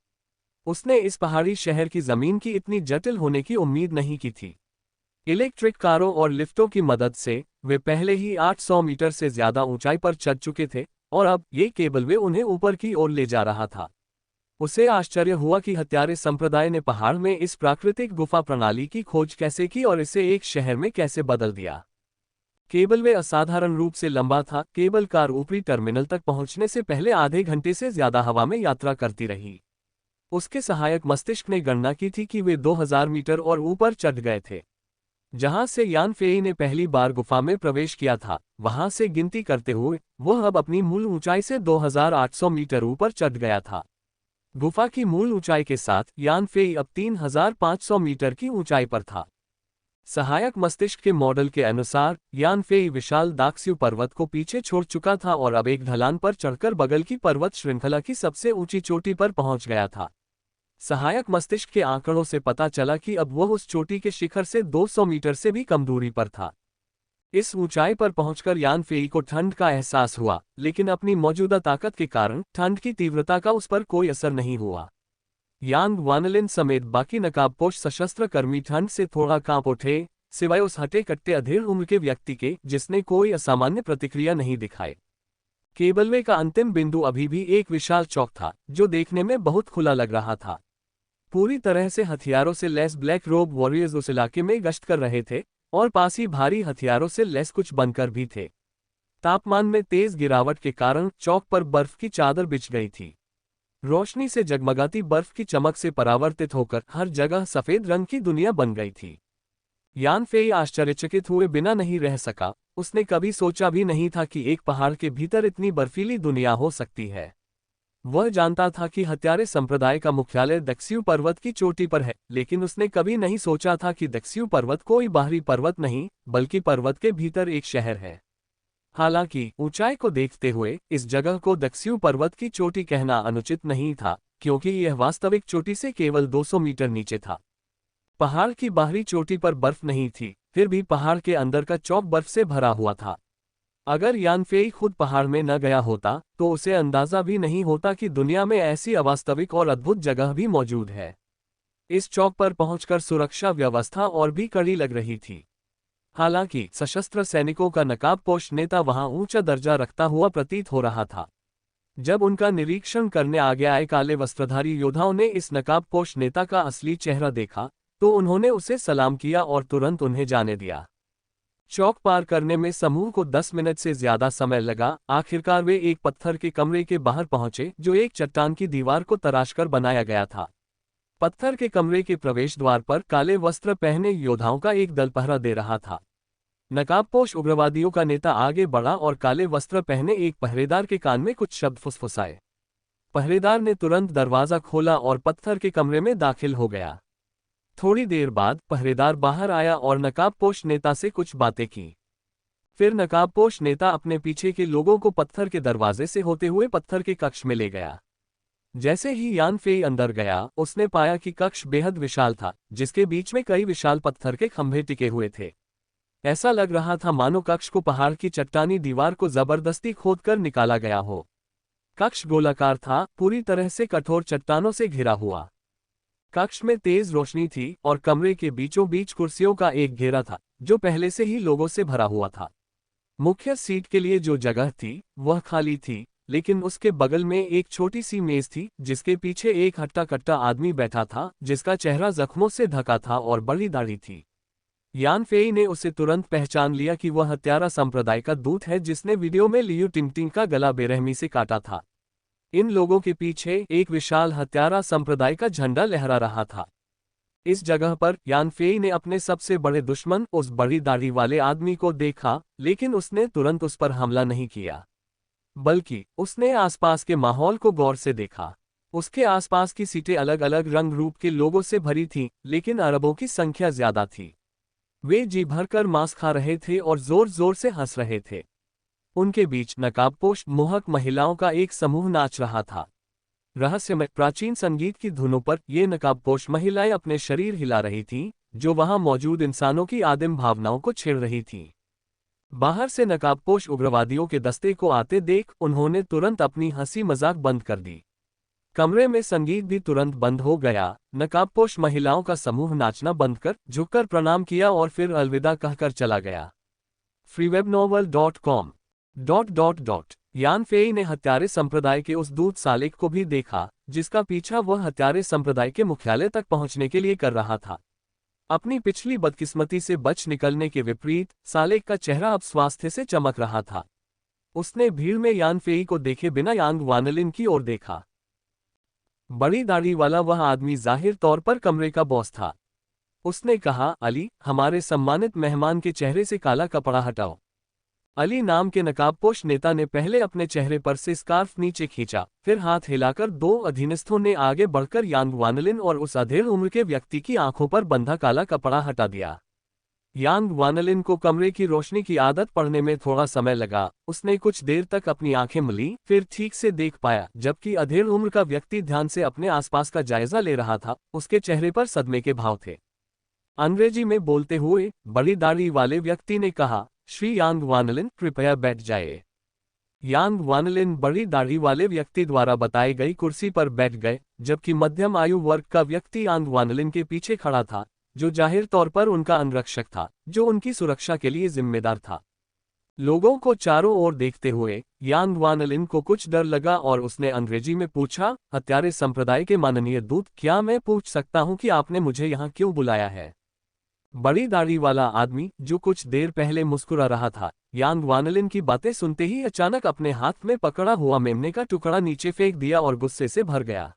A: उसने इस पहाड़ी शहर की जमीन की इतनी जटिल होने की उम्मीद नहीं की थी। इलेक्ट्रिक कारों और लिफ्टों की मदद से वे पहले ही 800 मीटर से ज्यादा ऊंचाई पर चढ़ चुके थे और अब ये केबलवे उन्हें ऊपर की ओर ले जा रहा था। उसे आश्चर्य हुआ कि हत्यारे संप्रदाय ने पहाड़ में इस प्राकृतिक गुफा प्रणाली की खोज कैसे की और इसे एक शहर में कैसे बदल दिया। केबलवे असाधारण रूप से लंबा था। केबल कार ऊपरी टर्मिनल तक पहुंचने से पहले आधे घंटे से ज्यादा हवा में यात्रा करती रही। उसके सहायक मस्तिष्क ने गणना की थी कि वे 2000 मीटर और ऊपर चढ़ गए थे। जहां से यान फेई ने पहली बार गुफा में प्रवेश किया था, वहां से गिनती करते हुए वह अब अपनी मूल ऊंचाई से 2800 मीटर ऊपर चढ़ गया था। गुफा की मूल ऊंचाई के साथ यान फेई अब 3500 मीटर की ऊंचाई पर था। सहायक मस्तिष्क के मॉडल के अनुसार यान फेई विशाल दाक्स्यू पर्वत को पीछे छोड़ चुका था और अब एक ढलान पर चढ़कर बगल की पर्वत श्रृंखला की सबसे ऊंची चोटी पर पहुंच गया था। सहायक मस्तिष्क के आंकड़ों से पता चला कि अब वह उस चोटी के शिखर से 200 मीटर से भी कम दूरी पर था। इस ऊंचाई पर पहुंचकर यान फेई को ठंड का एहसास हुआ, लेकिन अपनी मौजूदा ताकत के कारण ठंड की तीव्रता का उस पर कोई असर नहीं हुआ। यांग वानलिन समेत बाकी नकाबपोश सशस्त्र कर्मी ठंड से थोड़ा कांप उठे, सिवाय उस हटे कट्टे अधेड़ उम्र के व्यक्ति के जिसने कोई असामान्य प्रतिक्रिया नहीं दिखाई। केबलवे का अंतिम बिंदु अभी भी एक विशाल चौक था, जो देखने में बहुत खुला लग रहा था। पूरी तरह से हथियारों से लैस ब्लैक रोब वॉरियर्स उस इलाके में गश्त कर रहे थे, और पास ही भारी हथियारों से लैस कुछ बनकर भी थे। तापमान में तेज गिरावट के कारण चौक पर बर्फ की चादर बिछ गई थी। रोशनी से जगमगाती बर्फ की चमक से परावर्तित होकर हर जगह सफेद रंग की दुनिया बन गई थी। यान फेई आश्चर्यचकित हुए बिना नहीं रह सका। उसने कभी सोचा भी नहीं था कि एक पहाड़ के भीतर इतनी बर्फीली दुनिया हो सकती है। वह जानता था कि हत्यारे संप्रदाय का मुख्यालय दक्स्यू पर्वत की चोटी पर है, लेकिन उसने कभी नहीं सोचा था कि दक्स्यू पर्वत कोई बाहरी पर्वत नहीं, बल्कि पर्वत के भीतर एक शहर है। हालांकि ऊंचाई को देखते हुए इस जगह को दक्स्यू पर्वत की चोटी कहना अनुचित नहीं था, क्योंकि यह वास्तविक चोटी से केवल 200 मीटर नीचे था। पहाड़ की बाहरी चोटी पर बर्फ नहीं थी, फिर भी पहाड़ के अंदर का चौक बर्फ से भरा हुआ था। अगर यान फेई खुद पहाड़ में न गया होता तो उसे अंदाजा भी नहीं होता कि दुनिया में ऐसी अवास्तविक और अद्भुत जगह भी मौजूद है। इस चौक पर पहुंचकर सुरक्षा व्यवस्था और भी कड़ी लग रही थी। हालांकि सशस्त्र सैनिकों का नकाबपोश नेता वहां ऊंचा दर्जा रखता हुआ प्रतीत हो रहा था। जब उनका निरीक्षण करने आगे आए काले वस्त्रधारी योद्धाओं ने इस नकाबपोश नेता का असली चेहरा देखा, तो उन्होंने उसे सलाम किया और तुरंत उन्हें जाने दिया। चौक पार करने में समूह को 10 मिनट से ज्यादा समय लगा। आखिरकार वे एक पत्थर के कमरे के बाहर पहुंचे, जो एक चट्टान की दीवार को तराशकर बनाया गया था। पत्थर के कमरे के प्रवेश द्वार पर काले वस्त्र पहने योद्धाओं का एक दल पहरा दे रहा था। नकाबपोश उग्रवादियों का नेता आगे बढ़ा और काले वस्त्र पहने एक पहरेदार के कान में कुछ शब्द फुसफुसाए। पहरेदार ने तुरंत दरवाजा खोला और पत्थर के कमरे में दाखिल हो गया। थोड़ी देर बाद पहरेदार बाहर आया और नकाबपोश नेता से कुछ बातें की। फिर नकाबपोश नेता अपने पीछे के लोगों को पत्थर के दरवाजे से होते हुए पत्थर के कक्ष में ले गया। जैसे ही यान फेई अंदर गया, उसने पाया कि कक्ष बेहद विशाल था, जिसके बीच में कई विशाल पत्थर के खंभे टिके हुए थे। ऐसा लग रहा था मानो कक्ष को पहाड़ की चट्टानी दीवार को जबरदस्ती खोदकर निकाला गया हो। कक्ष गोलाकार था, पूरी तरह से कठोर चट्टानों से घिरा हुआ। कक्ष में तेज रोशनी थी और कमरे के बीचों बीच कुर्सियों का एक घेरा था, जो पहले से ही लोगों से भरा हुआ था। मुख्य सीट के लिए जो जगह थी वह खाली थी, लेकिन उसके बगल में एक छोटी सी मेज थी, जिसके पीछे एक हट्टा कट्टा आदमी बैठा था, जिसका चेहरा जख्मों से ढका था और बड़ी दाढ़ी थी। यान फेई ने उसे तुरंत पहचान लिया कि वह हत्यारा संप्रदाय का दूत है, जिसने वीडियो में लियू टिंगटिंग का गला बेरहमी से काटा था। इन लोगों के पीछे एक विशाल हत्यारा संप्रदाय का झंडा लहरा रहा था। इस जगह पर यान फेई ने अपने सबसे बड़े दुश्मन उस बड़ी दाढ़ी वाले आदमी को देखा, लेकिन उसने तुरंत उस पर हमला नहीं किया, बल्कि उसने आसपास के माहौल को गौर से देखा। उसके आसपास की सीटें अलग अलग रंग रूप के लोगों से भरी थीं, लेकिन अरबों की संख्या ज्यादा थी। वे जी भरकर मांस खा रहे थे और जोर जोर से हंस रहे थे। उनके बीच नकाबपोश मोहक महिलाओं का एक समूह नाच रहा था। रहस्यमय प्राचीन संगीत की धुनों पर ये नकाबपोश महिलाएं अपने शरीर हिला रही थीं, जो वहां मौजूद इंसानों की आदिम भावनाओं को छेड़ रही थीं। बाहर से नकाबपोश उग्रवादियों के दस्ते को आते देख उन्होंने तुरंत अपनी हंसी मजाक बंद कर दी। कमरे में संगीत भी तुरंत बंद हो गया। नकाबपोश महिलाओं का समूह नाचना बंद कर झुककर प्रणाम किया और फिर अलविदा कहकर चला गया। freewebnovel.com यान फेई ने हत्यारे संप्रदाय के उस दूत सालेक को भी देखा, जिसका पीछा वह हत्यारे संप्रदाय के मुख्यालय तक पहुंचने के लिए कर रहा था। अपनी पिछली बदकिस्मती से बच निकलने के विपरीत सालेक का चेहरा अब स्वास्थ्य से चमक रहा था। उसने भीड़ में यान फेई को देखे बिना यांग वानलिन की ओर देखा। बड़ी दाढ़ी वाला वह आदमी जाहिर तौर पर कमरे का बॉस था। उसने कहा, अली, हमारे सम्मानित मेहमान के चेहरे से काला कपड़ा हटाओ। अली नाम के नकाबपोश नेता ने पहले अपने चेहरे पर से स्कार्फ नीचे खींचा, फिर हाथ हिलाकर दो अधीनस्थों ने आगे बढ़कर यांग वानलिन और उस अधेड़ उम्र के व्यक्ति की आंखों पर बंधा काला कपड़ा हटा दिया। यांग वानलिन को कमरे की रोशनी की आदत पड़ने में थोड़ा समय लगा। उसने कुछ देर तक अपनी आंखें मली, फिर ठीक से देख पाया, जबकि अधेड़ उम्र का व्यक्ति ध्यान से अपने आसपास का जायजा ले रहा था। उसके चेहरे पर सदमे के भाव थे। अंग्रेजी में बोलते हुए बड़ी दाढ़ी वाले व्यक्ति ने कहा, श्री यांग वानलिन, कृपया बैठ जाइए। यांग वानलिन बड़ी दाढ़ी वाले व्यक्ति द्वारा बताई गई कुर्सी पर बैठ गए, जबकि मध्यम आयु वर्ग का व्यक्ति यांग वानलिन के पीछे खड़ा था, जो जाहिर तौर पर उनका अंगरक्षक था, जो उनकी सुरक्षा के लिए जिम्मेदार था। लोगों को चारों ओर देखते हुए यांग वानलिन को कुछ डर लगा और उसने अंग्रेजी में पूछा, हत्यारे संप्रदाय के माननीय दूत, क्या मैं पूछ सकता हूं कि आपने मुझे यहाँ क्यों बुलाया है? बड़ी दाढ़ी वाला आदमी, जो कुछ देर पहले मुस्कुरा रहा था, यांग वानलिन की बातें सुनते ही अचानक अपने हाथ में पकड़ा हुआ मेमने का टुकड़ा नीचे फेंक दिया और गुस्से से भर गया।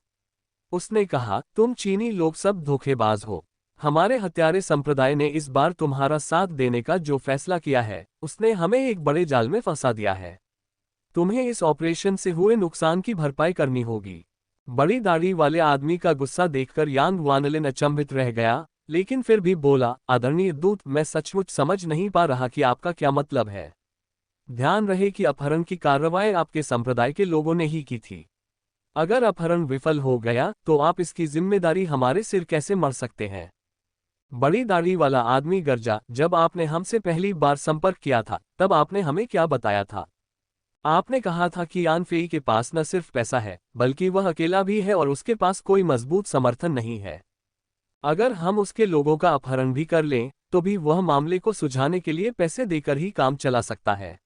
A: उसने कहा, तुम चीनी लोग सब धोखेबाज हो। हमारे हत्यारे संप्रदाय ने इस बार तुम्हारा साथ देने का जो फैसला किया है, उसने हमें एक बड़े जाल में फंसा दिया है। तुम्हें इस ऑपरेशन से हुए नुकसान की भरपाई करनी होगी। बड़ी दाढ़ी वाले आदमी का गुस्सा देखकर यांग वानलिन अचंभित रह गया, लेकिन फिर भी बोला, आदरणीय दूत, मैं सचमुच समझ नहीं पा रहा कि आपका क्या मतलब है। ध्यान रहे कि अपहरण की कार्रवाई आपके संप्रदाय के लोगों ने ही की थी। अगर अपहरण विफल हो गया तो आप इसकी जिम्मेदारी हमारे सिर कैसे मर सकते हैं? बड़ी दाढ़ी वाला आदमी गरजा, जब आपने हमसे पहली बार संपर्क किया था तब आपने हमें क्या बताया था? आपने कहा था कि यान फेई के पास न सिर्फ पैसा है, बल्कि वह अकेला भी है और उसके पास कोई मजबूत समर्थन नहीं है। अगर हम उसके लोगों का अपहरण भी कर लें तो भी वह मामले को सुलझाने के लिए पैसे देकर ही काम चला सकता है।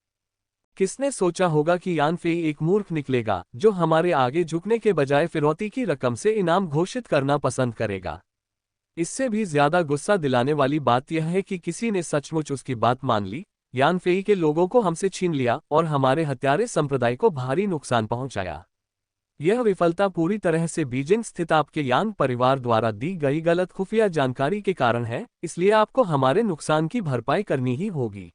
A: किसने सोचा होगा कि यान फेई एक मूर्ख निकलेगा जो हमारे आगे झुकने के बजाय फिरौती की रकम से इनाम घोषित करना पसंद करेगा। इससे भी ज्यादा गुस्सा दिलाने वाली बात यह है कि किसी ने सचमुच उसकी बात मान ली, यान फेई के लोगों को हमसे छीन लिया और हमारे हत्यारे संप्रदाय को भारी नुकसान पहुंचाया। यह विफलता पूरी तरह से बीजिंग स्थित आपके यांग परिवार द्वारा दी गई गलत खुफिया जानकारी के कारण है, इसलिए आपको हमारे नुकसान की भरपाई करनी ही होगी।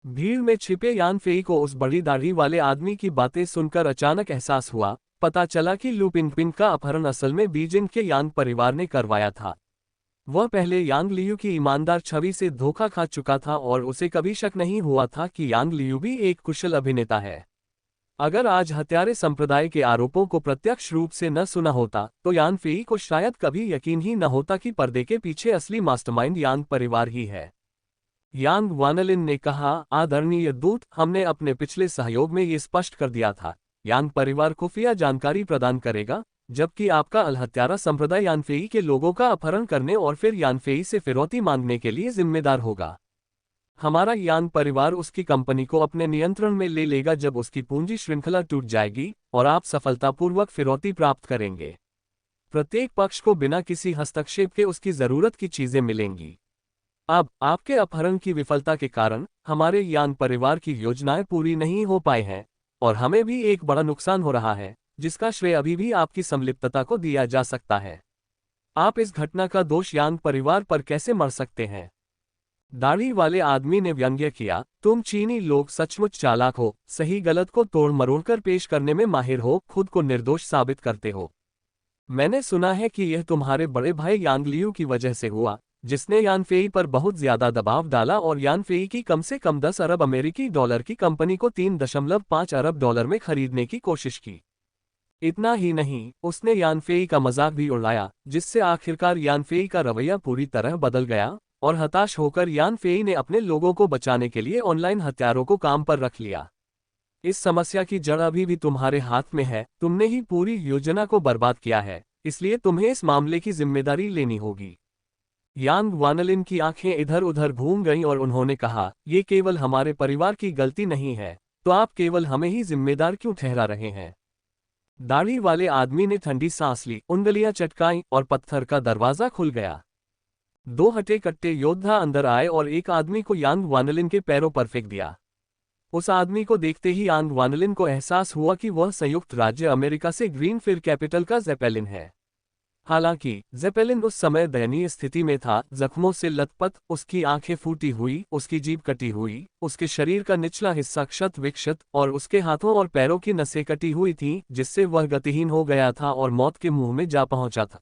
A: भीड़ में छिपे यान फेई को उस बड़ी दाढ़ी वाले आदमी की बातें सुनकर अचानक एहसास हुआ। पता चला कि लू पिंगपिंग का अपहरण असल में बीजिंग के यांग परिवार ने करवाया था। वह पहले यांग लियू की ईमानदार छवि से धोखा खा चुका था और उसे कभी शक नहीं हुआ था कि यांग लियू भी एक कुशल अभिनेता है। अगर आज हत्यारे संप्रदाय के आरोपों को प्रत्यक्ष रूप से न सुना होता तो यान फेई को शायद कभी यकीन ही न होता कि पर्दे के पीछे असली मास्टरमाइंड यांग परिवार ही है। यांग वानलिन ने कहा, आदरणीय दूत, हमने अपने पिछले सहयोग में ये स्पष्ट कर दिया था, यांग परिवार खुफिया जानकारी प्रदान करेगा, जबकि आपका अलहत्यारा संप्रदाय यान फेई के लोगों का अपहरण करने और फिर यान फेई से फिरौती मांगने के लिए जिम्मेदार होगा। हमारा यांग परिवार उसकी कंपनी को अपने नियंत्रण में ले लेगा जब उसकी पूंजी श्रृंखला टूट जाएगी और आप सफलतापूर्वक फिरौती प्राप्त करेंगे। प्रत्येक पक्ष को बिना किसी हस्तक्षेप के उसकी जरूरत की चीजें मिलेंगी। अब आपके अपहरण की विफलता के कारण हमारे यांग परिवार की योजनाएं पूरी नहीं हो पाई हैं और हमें भी एक बड़ा नुकसान हो रहा है, जिसका श्रेय अभी भी आपकी संलिप्तता को दिया जा सकता है। आप इस घटना का दोष यांग परिवार पर कैसे मढ़ सकते हैं? दाढ़ी वाले आदमी ने व्यंग्य किया, तुम चीनी लोग सचमुच चालाक हो, सही गलत को तोड़ मरोड़कर पेश करने में माहिर हो, खुद को निर्दोष साबित करते हो। मैंने सुना है कि यह तुम्हारे बड़े भाई यांग लियू की वजह से हुआ, जिसने यान फेई पर बहुत ज्यादा दबाव डाला और यान फेई की कम से कम 10 अरब अमेरिकी डॉलर की कंपनी को 3.5 अरब डॉलर में खरीदने की कोशिश की। इतना ही नहीं, उसने यान फेई का मजाक भी उड़ाया, जिससे आखिरकार यान फेई का रवैया पूरी तरह बदल गया और हताश होकर यान फेई ने अपने लोगों को बचाने के लिए ऑनलाइन हत्यारों को काम पर रख लिया। इस समस्या की जड़ अभी भी तुम्हारे हाथ में है, तुमने ही पूरी योजना को बर्बाद किया है, इसलिए तुम्हें इस मामले की जिम्मेदारी लेनी होगी। यांग वानलिन की आंखें इधर उधर घूम गईं और उन्होंने कहा, ये केवल हमारे परिवार की गलती नहीं है, तो आप केवल हमें ही जिम्मेदार क्यों ठहरा रहे हैं? दाढ़ी वाले आदमी ने ठंडी सांस ली, उंगलियां चटकाईं और पत्थर का दरवाजा खुल गया। 2 हटे कट्टे योद्धा अंदर आए और एक आदमी को यांग वानलिन के पैरों पर फेंक दिया। उस आदमी को देखते ही यांग वानलिन को एहसास हुआ कि वह संयुक्त राज्य अमेरिका से ग्रीनफील्ड कैपिटल का ज़ेपेलिन है। हालांकि ज़ेपेलिन उस समय दयनीय स्थिति में था, जख्मों से लथपथ, उसकी आंखें फूटी हुई, उसकी जीभ कटी हुई, उसके शरीर का निचला हिस्सा क्षत विक्षत और उसके हाथों और पैरों की नसें कटी हुई थीं, जिससे वह गतिहीन हो गया था और मौत के मुंह में जा पहुंचा था।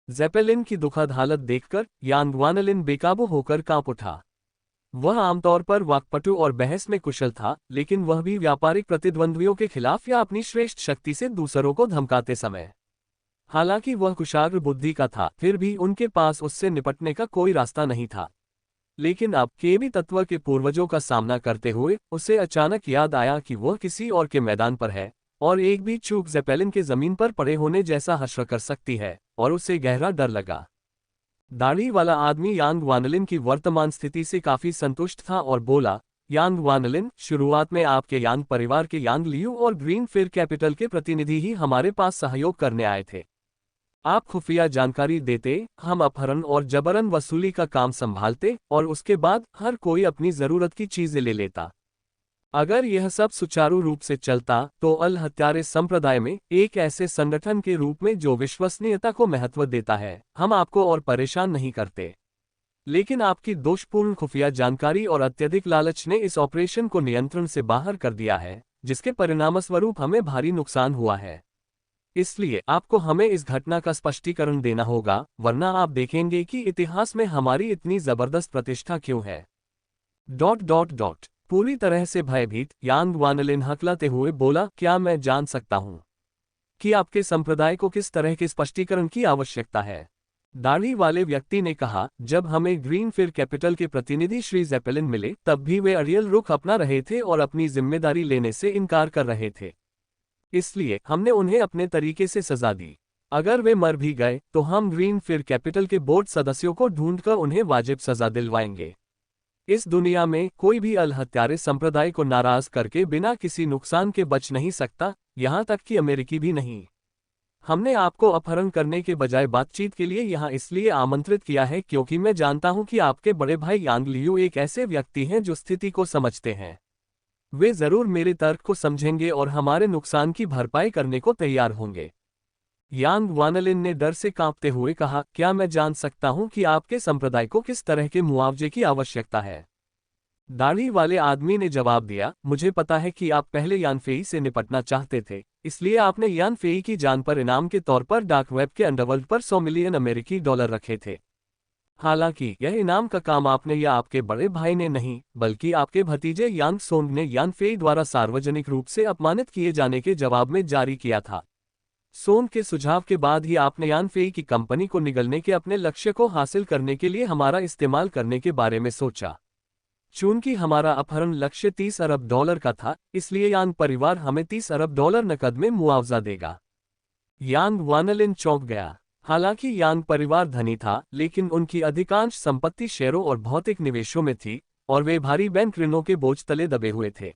A: ज़ेपेलिन की दुखद हालत देखकर यांग वानलिन बेकाबू होकर कांप उठा। वह आमतौर पर वाक्पटु और बहस में कुशल था, लेकिन वह भी व्यापारिक प्रतिद्वंद्वियों के खिलाफ या अपनी श्रेष्ठ शक्ति से दूसरों को धमकाते समय। हालांकि वह कुशाग्र बुद्धि का था, फिर भी उनके पास उससे निपटने का कोई रास्ता नहीं था। लेकिन अब केबी तत्व के पूर्वजों का सामना करते हुए उसे अचानक याद आया कि वह किसी और के मैदान पर है, और एक भी चूक ज़ेपेलिन के जमीन पर पड़े होने जैसा हश्र कर सकती है, और उसे गहरा डर लगा। दाढ़ी वाला आदमी यांग वानलिन की वर्तमान स्थिति से काफी संतुष्ट था और बोला, यांग वानलिन, शुरुआत में आपके यांग परिवार के यांग लियू और ग्रीन फिर कैपिटल के प्रतिनिधि ही हमारे पास सहयोग करने आए थे। आप खुफिया जानकारी देते, हम अपहरण और जबरन वसूली का काम संभालते, और उसके बाद हर कोई अपनी जरूरत की चीजें ले लेता। अगर यह सब सुचारू रूप से चलता तो अल हत्यारे संप्रदाय में एक ऐसे संगठन के रूप में जो विश्वसनीयता को महत्व देता है, हम आपको और परेशान नहीं करते। लेकिन आपकी दोषपूर्ण खुफिया जानकारी और अत्यधिक लालच ने इस ऑपरेशन को नियंत्रण से बाहर कर दिया है, जिसके परिणामस्वरूप हमें भारी नुकसान हुआ है। इसलिए आपको हमें इस घटना का स्पष्टीकरण देना होगा, वरना आप देखेंगे कि इतिहास में हमारी इतनी जबरदस्त प्रतिष्ठा क्यों है। पूरी तरह से भयभीत यांग वानलिन हकलाते हुए बोला, क्या मैं जान सकता हूं कि आपके संप्रदाय को किस तरह के स्पष्टीकरण की आवश्यकता है? दाढ़ी वाले व्यक्ति ने कहा, जब हमें ग्रीन फिर कैपिटल के प्रतिनिधि श्री ज़ेपेलिन मिले तब भी वे अड़ियल रुख अपना रहे थे और अपनी जिम्मेदारी लेने से इनकार कर रहे थे। इसलिए हमने उन्हें अपने तरीके से सजा दी। अगर वे मर भी गए तो हम ग्रीन फिर कैपिटल के बोर्ड सदस्यों को ढूंढकर उन्हें वाजिब सजा दिलवाएंगे। इस दुनिया में कोई भी अल हत्यारे संप्रदाय को नाराज करके बिना किसी नुकसान के बच नहीं सकता, यहां तक कि अमेरिकी भी नहीं। हमने आपको अपहरण करने के बजाय बातचीत के लिए यहां इसलिए आमंत्रित किया है क्योंकि मैं जानता हूं कि आपके बड़े भाई यांग लियू एक ऐसे व्यक्ति हैं जो स्थिति को समझते हैं। वे जरूर मेरे तर्क को समझेंगे और हमारे नुकसान की भरपाई करने को तैयार होंगे। यांग वानलिन ने डर से कांपते हुए कहा, क्या मैं जान सकता हूं कि आपके संप्रदाय को किस तरह के मुआवजे की आवश्यकता है? दाढ़ी वाले आदमी ने जवाब दिया, मुझे पता है कि आप पहले यानफेई से निपटना चाहते थे, इसलिए आपने यानफेई की जान पर इनाम के तौर पर डार्क वेब के अंडरवर्ल्ड पर 100 मिलियन अमेरिकी डॉलर रखे थे। हालांकि यह इनाम का काम आपने या आपके बड़े भाई ने नहीं, बल्कि आपके भतीजे यांग सोंग ने यानफेई द्वारा सार्वजनिक रूप से अपमानित किए जाने के जवाब में जारी किया था। सोन के सुझाव के बाद ही आपने यानफेई की कंपनी को निगलने के अपने लक्ष्य को हासिल करने के लिए हमारा इस्तेमाल करने के बारे में सोचा। चूंकि हमारा अपहरण लक्ष्य 30 अरब डॉलर का था, इसलिए यांग परिवार हमें 30 अरब डॉलर नकद में मुआवजा देगा। यांग वानलिन चौंक गया। हालांकि यांग परिवार धनी था, लेकिन उनकी अधिकांश संपत्ति शेयरों और भौतिक निवेशों में थी, और वे भारी बैंक ऋणों के बोझ तले दबे हुए थे।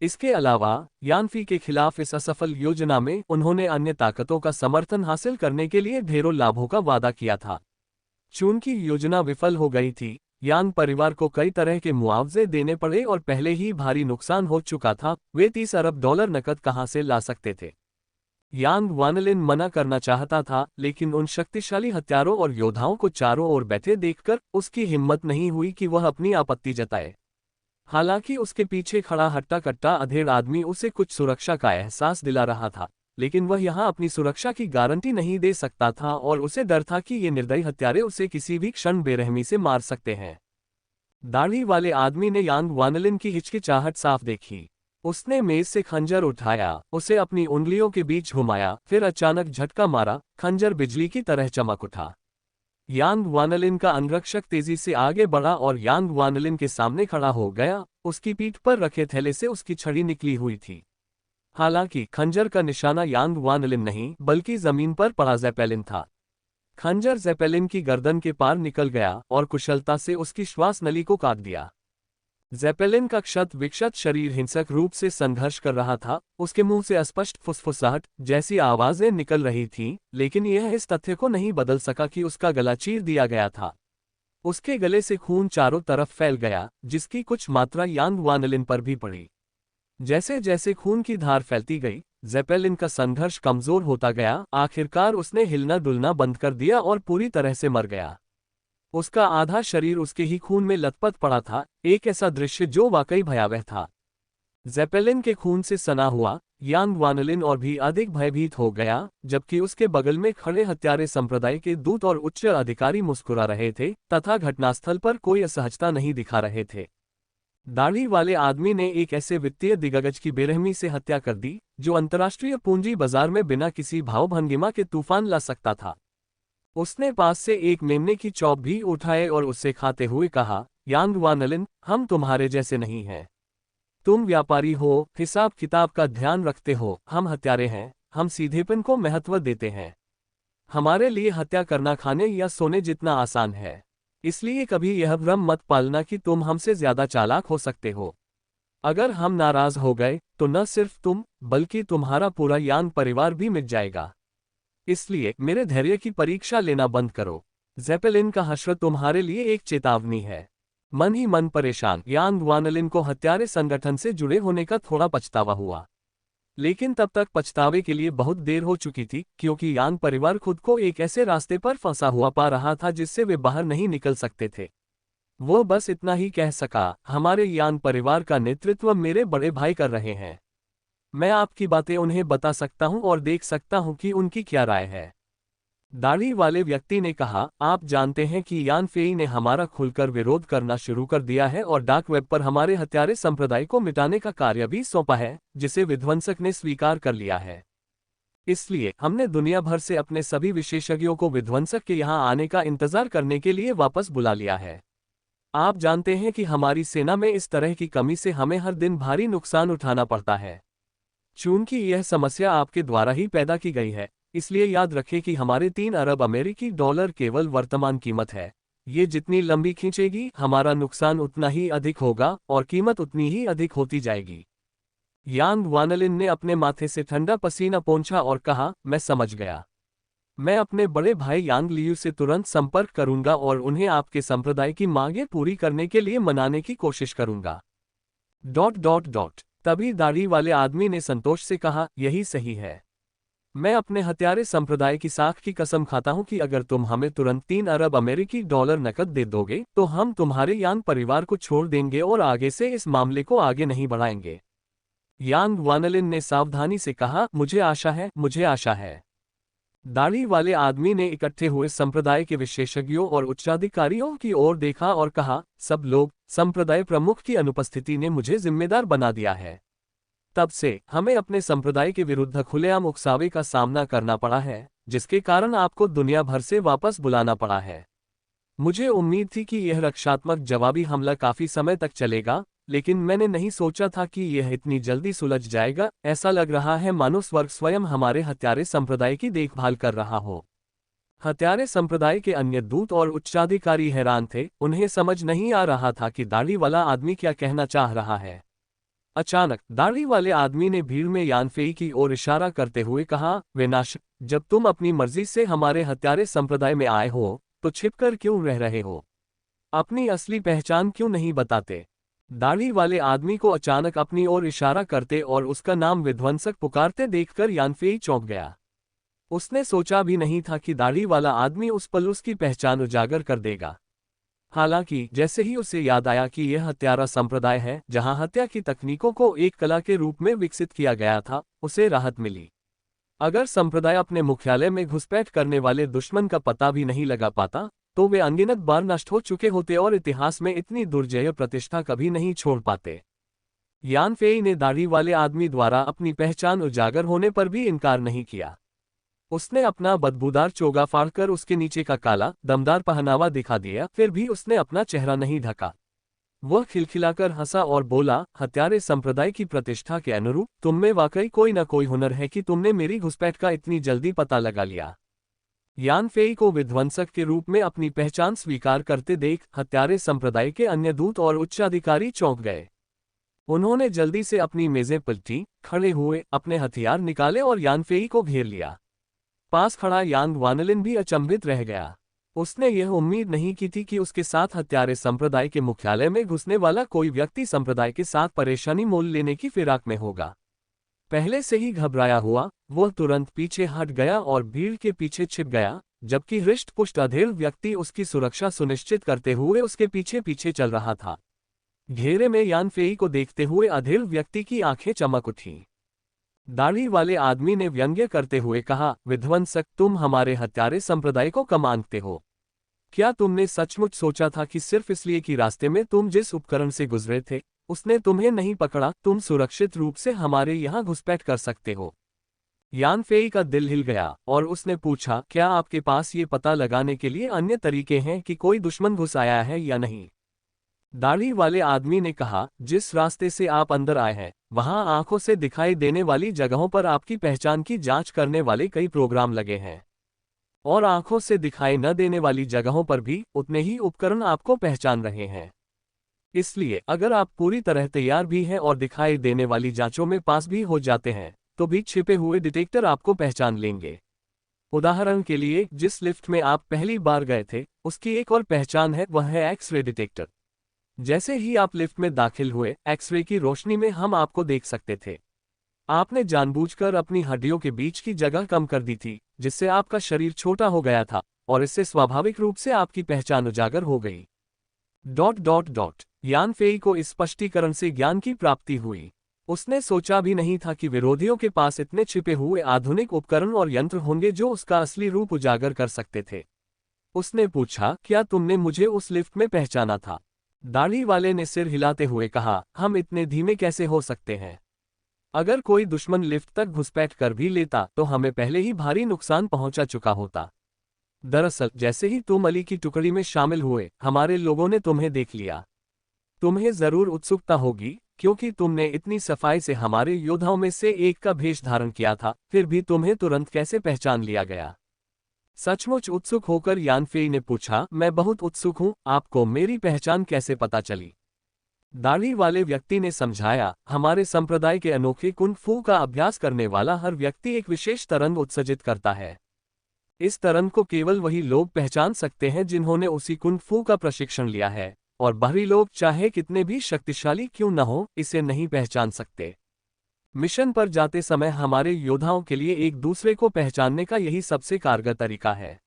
A: इसके अलावा यानफी के खिलाफ इस असफल योजना में उन्होंने अन्य ताकतों का समर्थन हासिल करने के लिए ढेरों लाभों का वादा किया था। चूंकि योजना विफल हो गई थी, यांग परिवार को कई तरह के मुआवजे देने पड़े और पहले ही भारी नुकसान हो चुका था। वे 30 अरब डॉलर नकद कहां से ला सकते थे? यांग वानलिन मना करना चाहता था, लेकिन उन शक्तिशाली हथियारों और योद्धाओं को चारों ओर बैठे देखकर उसकी हिम्मत नहीं हुई कि वह अपनी आपत्ति जताए। हालांकि उसके पीछे खड़ा हट्टा कट्टा अधेड़ आदमी उसे कुछ सुरक्षा का एहसास दिला रहा था, लेकिन वह यहां अपनी सुरक्षा की गारंटी नहीं दे सकता था और उसे डर था कि ये निर्दयी हत्यारे उसे किसी भी क्षण बेरहमी से मार सकते हैं। दाढ़ी वाले आदमी ने यांग वानलिन की हिचकिचाहट साफ देखी। उसने मेज से खंजर उठाया, उसे अपनी उंगलियों के बीच घुमाया, फिर अचानक झटका मारा, खंजर बिजली की तरह चमक उठा। यांग वानलिन का अंगरक्षक तेजी से आगे बढ़ा और यांग वानलिन के सामने खड़ा हो गया। उसकी पीठ पर रखे थैले से उसकी छड़ी निकली हुई थी। हालांकि खंजर का निशाना यांग वानलिन नहीं, बल्कि जमीन पर पड़ा ज़ेपेलिन था। खंजर ज़ेपेलिन की गर्दन के पार निकल गया और कुशलता से उसकी श्वास नली को काट दिया। ज़ेपेलिन का क्षत विक्षत शरीर हिंसक रूप से संघर्ष कर रहा था। उसके मुंह से अस्पष्ट फुसफुसाहट जैसी आवाजें निकल रही थीं, लेकिन यह इस तथ्य को नहीं बदल सका कि उसका गला चीर दिया गया था। उसके गले से खून चारों तरफ फैल गया, जिसकी कुछ मात्रा यांग वानलिन पर भी पड़ी। जैसे जैसे खून की धार फैलती गई, ज़ेपेलिन का संघर्ष कमजोर होता गया। आखिरकार उसने हिलना डुलना बंद कर दिया और पूरी तरह से मर गया। उसका आधा शरीर उसके ही खून में लथपथ पड़ा था, एक ऐसा दृश्य जो वाकई भयावह था। ज़ेपेलिन के खून से सना हुआ यांग वानलिन और भी अधिक भयभीत हो गया, जबकि उसके बगल में खड़े हत्यारे संप्रदाय के दूत और उच्च अधिकारी मुस्कुरा रहे थे तथा घटनास्थल पर कोई असहजता नहीं दिखा रहे थे। दाढ़ी वाले आदमी ने एक ऐसे वित्तीय दिग्गज की बेरहमी से हत्या कर दी जो अंतर्राष्ट्रीय पूंजी बाजार में बिना किसी भावभंगिमा के तूफान ला सकता था। उसने पास से एक मेमने की चॉप भी उठाए और उससे खाते हुए कहा, यांग वानलिन, हम तुम्हारे जैसे नहीं हैं। तुम व्यापारी हो, हिसाब किताब का ध्यान रखते हो, हम हत्यारे हैं, हम सीधेपन को महत्व देते हैं। हमारे लिए हत्या करना खाने या सोने जितना आसान है। इसलिए कभी यह भ्रम मत पालना कि तुम हमसे ज्यादा चालाक हो सकते हो। अगर हम नाराज हो गए तो न सिर्फ तुम बल्कि तुम्हारा पूरा यांग परिवार भी मिट जाएगा। इसलिए मेरे धैर्य की परीक्षा लेना बंद करो। जेपेलिन का हश्र तुम्हारे लिए एक चेतावनी है। मन ही मन परेशान यांग वानलिन को हत्यारे संगठन से जुड़े होने का थोड़ा पछतावा हुआ। लेकिन तब तक पछतावे के लिए बहुत देर हो चुकी थी, क्योंकि यांग परिवार खुद को एक ऐसे रास्ते पर फंसा हुआ पा रहा था जिससे वे बाहर नहीं निकल सकते थे। वो बस इतना ही कह सका, हमारे यांग परिवार का नेतृत्व मेरे बड़े भाई कर रहे हैं। मैं आपकी बातें उन्हें बता सकता हूं और देख सकता हूं कि उनकी क्या राय है। दाढ़ी वाले व्यक्ति ने कहा, आप जानते हैं कि यान फेई ने हमारा खुलकर विरोध करना शुरू कर दिया है और डार्क वेब पर हमारे हत्यारे संप्रदाय को मिटाने का कार्य भी सौंपा है, जिसे विध्वंसक ने स्वीकार कर लिया है। इसलिए हमने दुनिया भर से अपने सभी विशेषज्ञों को विध्वंसक के यहां आने का इंतजार करने के लिए वापस बुला लिया है। आप जानते हैं कि हमारी सेना में इस तरह की कमी से हमें हर दिन भारी नुकसान उठाना पड़ता है। चूंकि यह समस्या आपके द्वारा ही पैदा की गई है, इसलिए याद रखें कि हमारे 3 अरब अमेरिकी डॉलर केवल वर्तमान कीमत है। ये जितनी लंबी खींचेगी, हमारा नुकसान उतना ही अधिक होगा और कीमत उतनी ही अधिक होती जाएगी। यांग वानलिन ने अपने माथे से ठंडा पसीना पोंछा और कहा, मैं समझ गया। मैं अपने बड़े भाई यांग लियू से तुरंत संपर्क करूंगा और उन्हें आपके संप्रदाय की मांगें पूरी करने के लिए मनाने की कोशिश करूंगा। ... तभी दाढ़ी वाले आदमी ने संतोष से कहा, यही सही है। मैं अपने हत्यारे संप्रदाय की साख की कसम खाता हूं कि अगर तुम हमें तुरंत 3 अरब अमेरिकी डॉलर नकद दे दोगे तो हम तुम्हारे यांग परिवार को छोड़ देंगे और आगे से इस मामले को आगे नहीं बढ़ाएंगे। यांग वानलिन ने सावधानी से कहा, मुझे आशा है, मुझे आशा है। दाढ़ी वाले आदमी ने इकट्ठे हुए संप्रदाय के विशेषज्ञों और उच्चाधिकारियों की ओर देखा और कहा, सब लोग, संप्रदाय प्रमुख की अनुपस्थिति ने मुझे जिम्मेदार बना दिया है। तब से हमें अपने संप्रदाय के विरुद्ध खुलेआम उकसावे का सामना करना पड़ा है, जिसके कारण आपको दुनिया भर से वापस बुलाना पड़ा है। मुझे उम्मीद थी कि यह रक्षात्मक जवाबी हमला काफी समय तक चलेगा, लेकिन मैंने नहीं सोचा था कि यह इतनी जल्दी सुलझ जाएगा। ऐसा लग रहा है मानो स्वर्ग स्वयं हमारे हत्यारे संप्रदाय की देखभाल कर रहा हो। हत्यारे संप्रदाय के अन्य दूत और उच्चाधिकारी हैरान थे, उन्हें समझ नहीं आ रहा था कि दाढ़ी वाला आदमी क्या कहना चाह रहा है। अचानक दाढ़ी वाले आदमी ने भीड़ में यानफेई की ओर इशारा करते हुए कहा, विनाशक, जब तुम अपनी मर्जी से हमारे हत्यारे संप्रदाय में आए हो तो छिपकर क्यों रह रहे हो? अपनी असली पहचान क्यों नहीं बताते? दाढ़ी वाले आदमी को अचानक अपनी ओर इशारा करते और उसका नाम विध्वंसक पुकारते देखकर यानफेई चौंक गया। उसने सोचा भी नहीं था कि दाढ़ी वाला आदमी उस पल उसकी पहचान उजागर कर देगा। हालांकि जैसे ही उसे याद आया कि यह हत्यारा संप्रदाय है जहां हत्या की तकनीकों को एक कला के रूप में विकसित किया गया था, उसे राहत मिली। अगर संप्रदाय अपने मुख्यालय में घुसपैठ करने वाले दुश्मन का पता भी नहीं लगा पाता तो वे अनगिनत बार नष्ट हो चुके होते और इतिहास में इतनी दुर्जय प्रतिष्ठा कभी नहीं छोड़ पाते। यानफेई ने दाढ़ी वाले आदमी द्वारा अपनी पहचान उजागर होने पर भी इनकार नहीं किया। उसने अपना बदबूदार चोगा फाड़कर उसके नीचे का काला दमदार पहनावा दिखा दिया, फिर भी उसने अपना चेहरा नहीं ढका। वह खिलखिलाकर हंसा और बोला, हत्यारे संप्रदाय की प्रतिष्ठा के अनुरूप तुम में वाकई कोई न कोई हुनर है कि तुमने मेरी घुसपैठ का इतनी जल्दी पता लगा लिया। यानफेई को विध्वंसक के रूप में अपनी पहचान स्वीकार करते देख हत्यारे संप्रदाय के अन्य दूत और उच्चाधिकारी चौंक गए। उन्होंने जल्दी से अपनी मेजें पलटी, खड़े हुए, अपने हथियार निकाले और यानफेई को घेर लिया। पास खड़ा यांग वानलिन भी अचंभित रह गया। उसने यह उम्मीद नहीं की थी कि उसके साथ हत्यारे संप्रदाय के मुख्यालय में घुसने वाला कोई व्यक्ति संप्रदाय के साथ परेशानी मोल लेने की फिराक में होगा। पहले से ही घबराया हुआ वह तुरंत पीछे हट गया और भीड़ के पीछे छिप गया, जबकि हृष्ट-पुष्ट अधेड़ व्यक्ति उसकी सुरक्षा सुनिश्चित करते हुए उसके पीछे पीछे चल रहा था। घेरे में यानफेई को देखते हुए अधेड़ व्यक्ति की आंखें चमक उठीं। दाढ़ी वाले आदमी ने व्यंग्य करते हुए कहा, विध्वंसक, तुम हमारे हत्यारे संप्रदाय को कम आंकते हो? क्या तुमने सचमुच सोचा था कि सिर्फ इसलिए कि रास्ते में तुम जिस उपकरण से गुजरे थे उसने तुम्हें नहीं पकड़ा, तुम सुरक्षित रूप से हमारे यहाँ घुसपैठ कर सकते हो? यान फेई का दिल हिल गया और उसने पूछा, क्या आपके पास ये पता लगाने के लिए अन्य तरीके हैं कि कोई दुश्मन घुस आया है या नहीं? दाढ़ी वाले आदमी ने कहा, जिस रास्ते से आप अंदर आए हैं वहां आंखों से दिखाई देने वाली जगहों पर आपकी पहचान की जांच करने वाले कई प्रोग्राम लगे हैं, और आंखों से दिखाई न देने वाली जगहों पर भी उतने ही उपकरण आपको पहचान रहे हैं। इसलिए अगर आप पूरी तरह तैयार भी हैं और दिखाई देने वाली जांचों में पास भी हो जाते हैं तो भी छिपे हुए डिटेक्टर आपको पहचान लेंगे। उदाहरण के लिए, जिस लिफ्ट में आप पहली बार गए थे उसकी एक और पहचान है, वह है एक्स-रे डिटेक्टर। जैसे ही आप लिफ्ट में दाखिल हुए, एक्स-रे की रोशनी में हम आपको देख सकते थे। आपने जानबूझकर अपनी हड्डियों के बीच की जगह कम कर दी थी, जिससे आपका शरीर छोटा हो गया था, और इससे स्वाभाविक रूप से आपकी पहचान उजागर हो गई। यान फेई को इस स्पष्टीकरण से ज्ञान की प्राप्ति हुई। उसने सोचा भी नहीं था कि विरोधियों के पास इतने छिपे हुए आधुनिक उपकरण और यंत्र होंगे जो उसका असली रूप उजागर कर सकते थे। उसने पूछा, क्या तुमने मुझे उस लिफ्ट में पहचाना था? दाढ़ी वाले ने सिर हिलाते हुए कहा, हम इतने धीमे कैसे हो सकते हैं? अगर कोई दुश्मन लिफ्ट तक घुसपैठ कर भी लेता तो हमें पहले ही भारी नुकसान पहुंचा चुका होता। दरअसल जैसे ही तुम अली की टुकड़ी में शामिल हुए, हमारे लोगों ने तुम्हें देख लिया। तुम्हें जरूर उत्सुकता होगी, क्योंकि तुमने इतनी सफाई से हमारे योद्धाओं में से एक का भेष धारण किया था, फिर भी तुम्हें तुरंत कैसे पहचान लिया गया? सचमुच उत्सुक होकर यान फेई ने पूछा, मैं बहुत उत्सुक हूं, आपको मेरी पहचान कैसे पता चली? दाढ़ी वाले व्यक्ति ने समझाया, हमारे संप्रदाय के अनोखे कुंग फू का अभ्यास करने वाला हर व्यक्ति एक विशेष तरंग उत्सर्जित करता है। इस तरंग को केवल वही लोग पहचान सकते हैं जिन्होंने उसी कुंग फू का प्रशिक्षण लिया है, और बाहरी लोग चाहे कितने भी शक्तिशाली क्यों न हो, इसे नहीं पहचान सकते। मिशन पर जाते समय हमारे योद्धाओं के लिए एक दूसरे को पहचानने का यही सबसे कारगर तरीका है।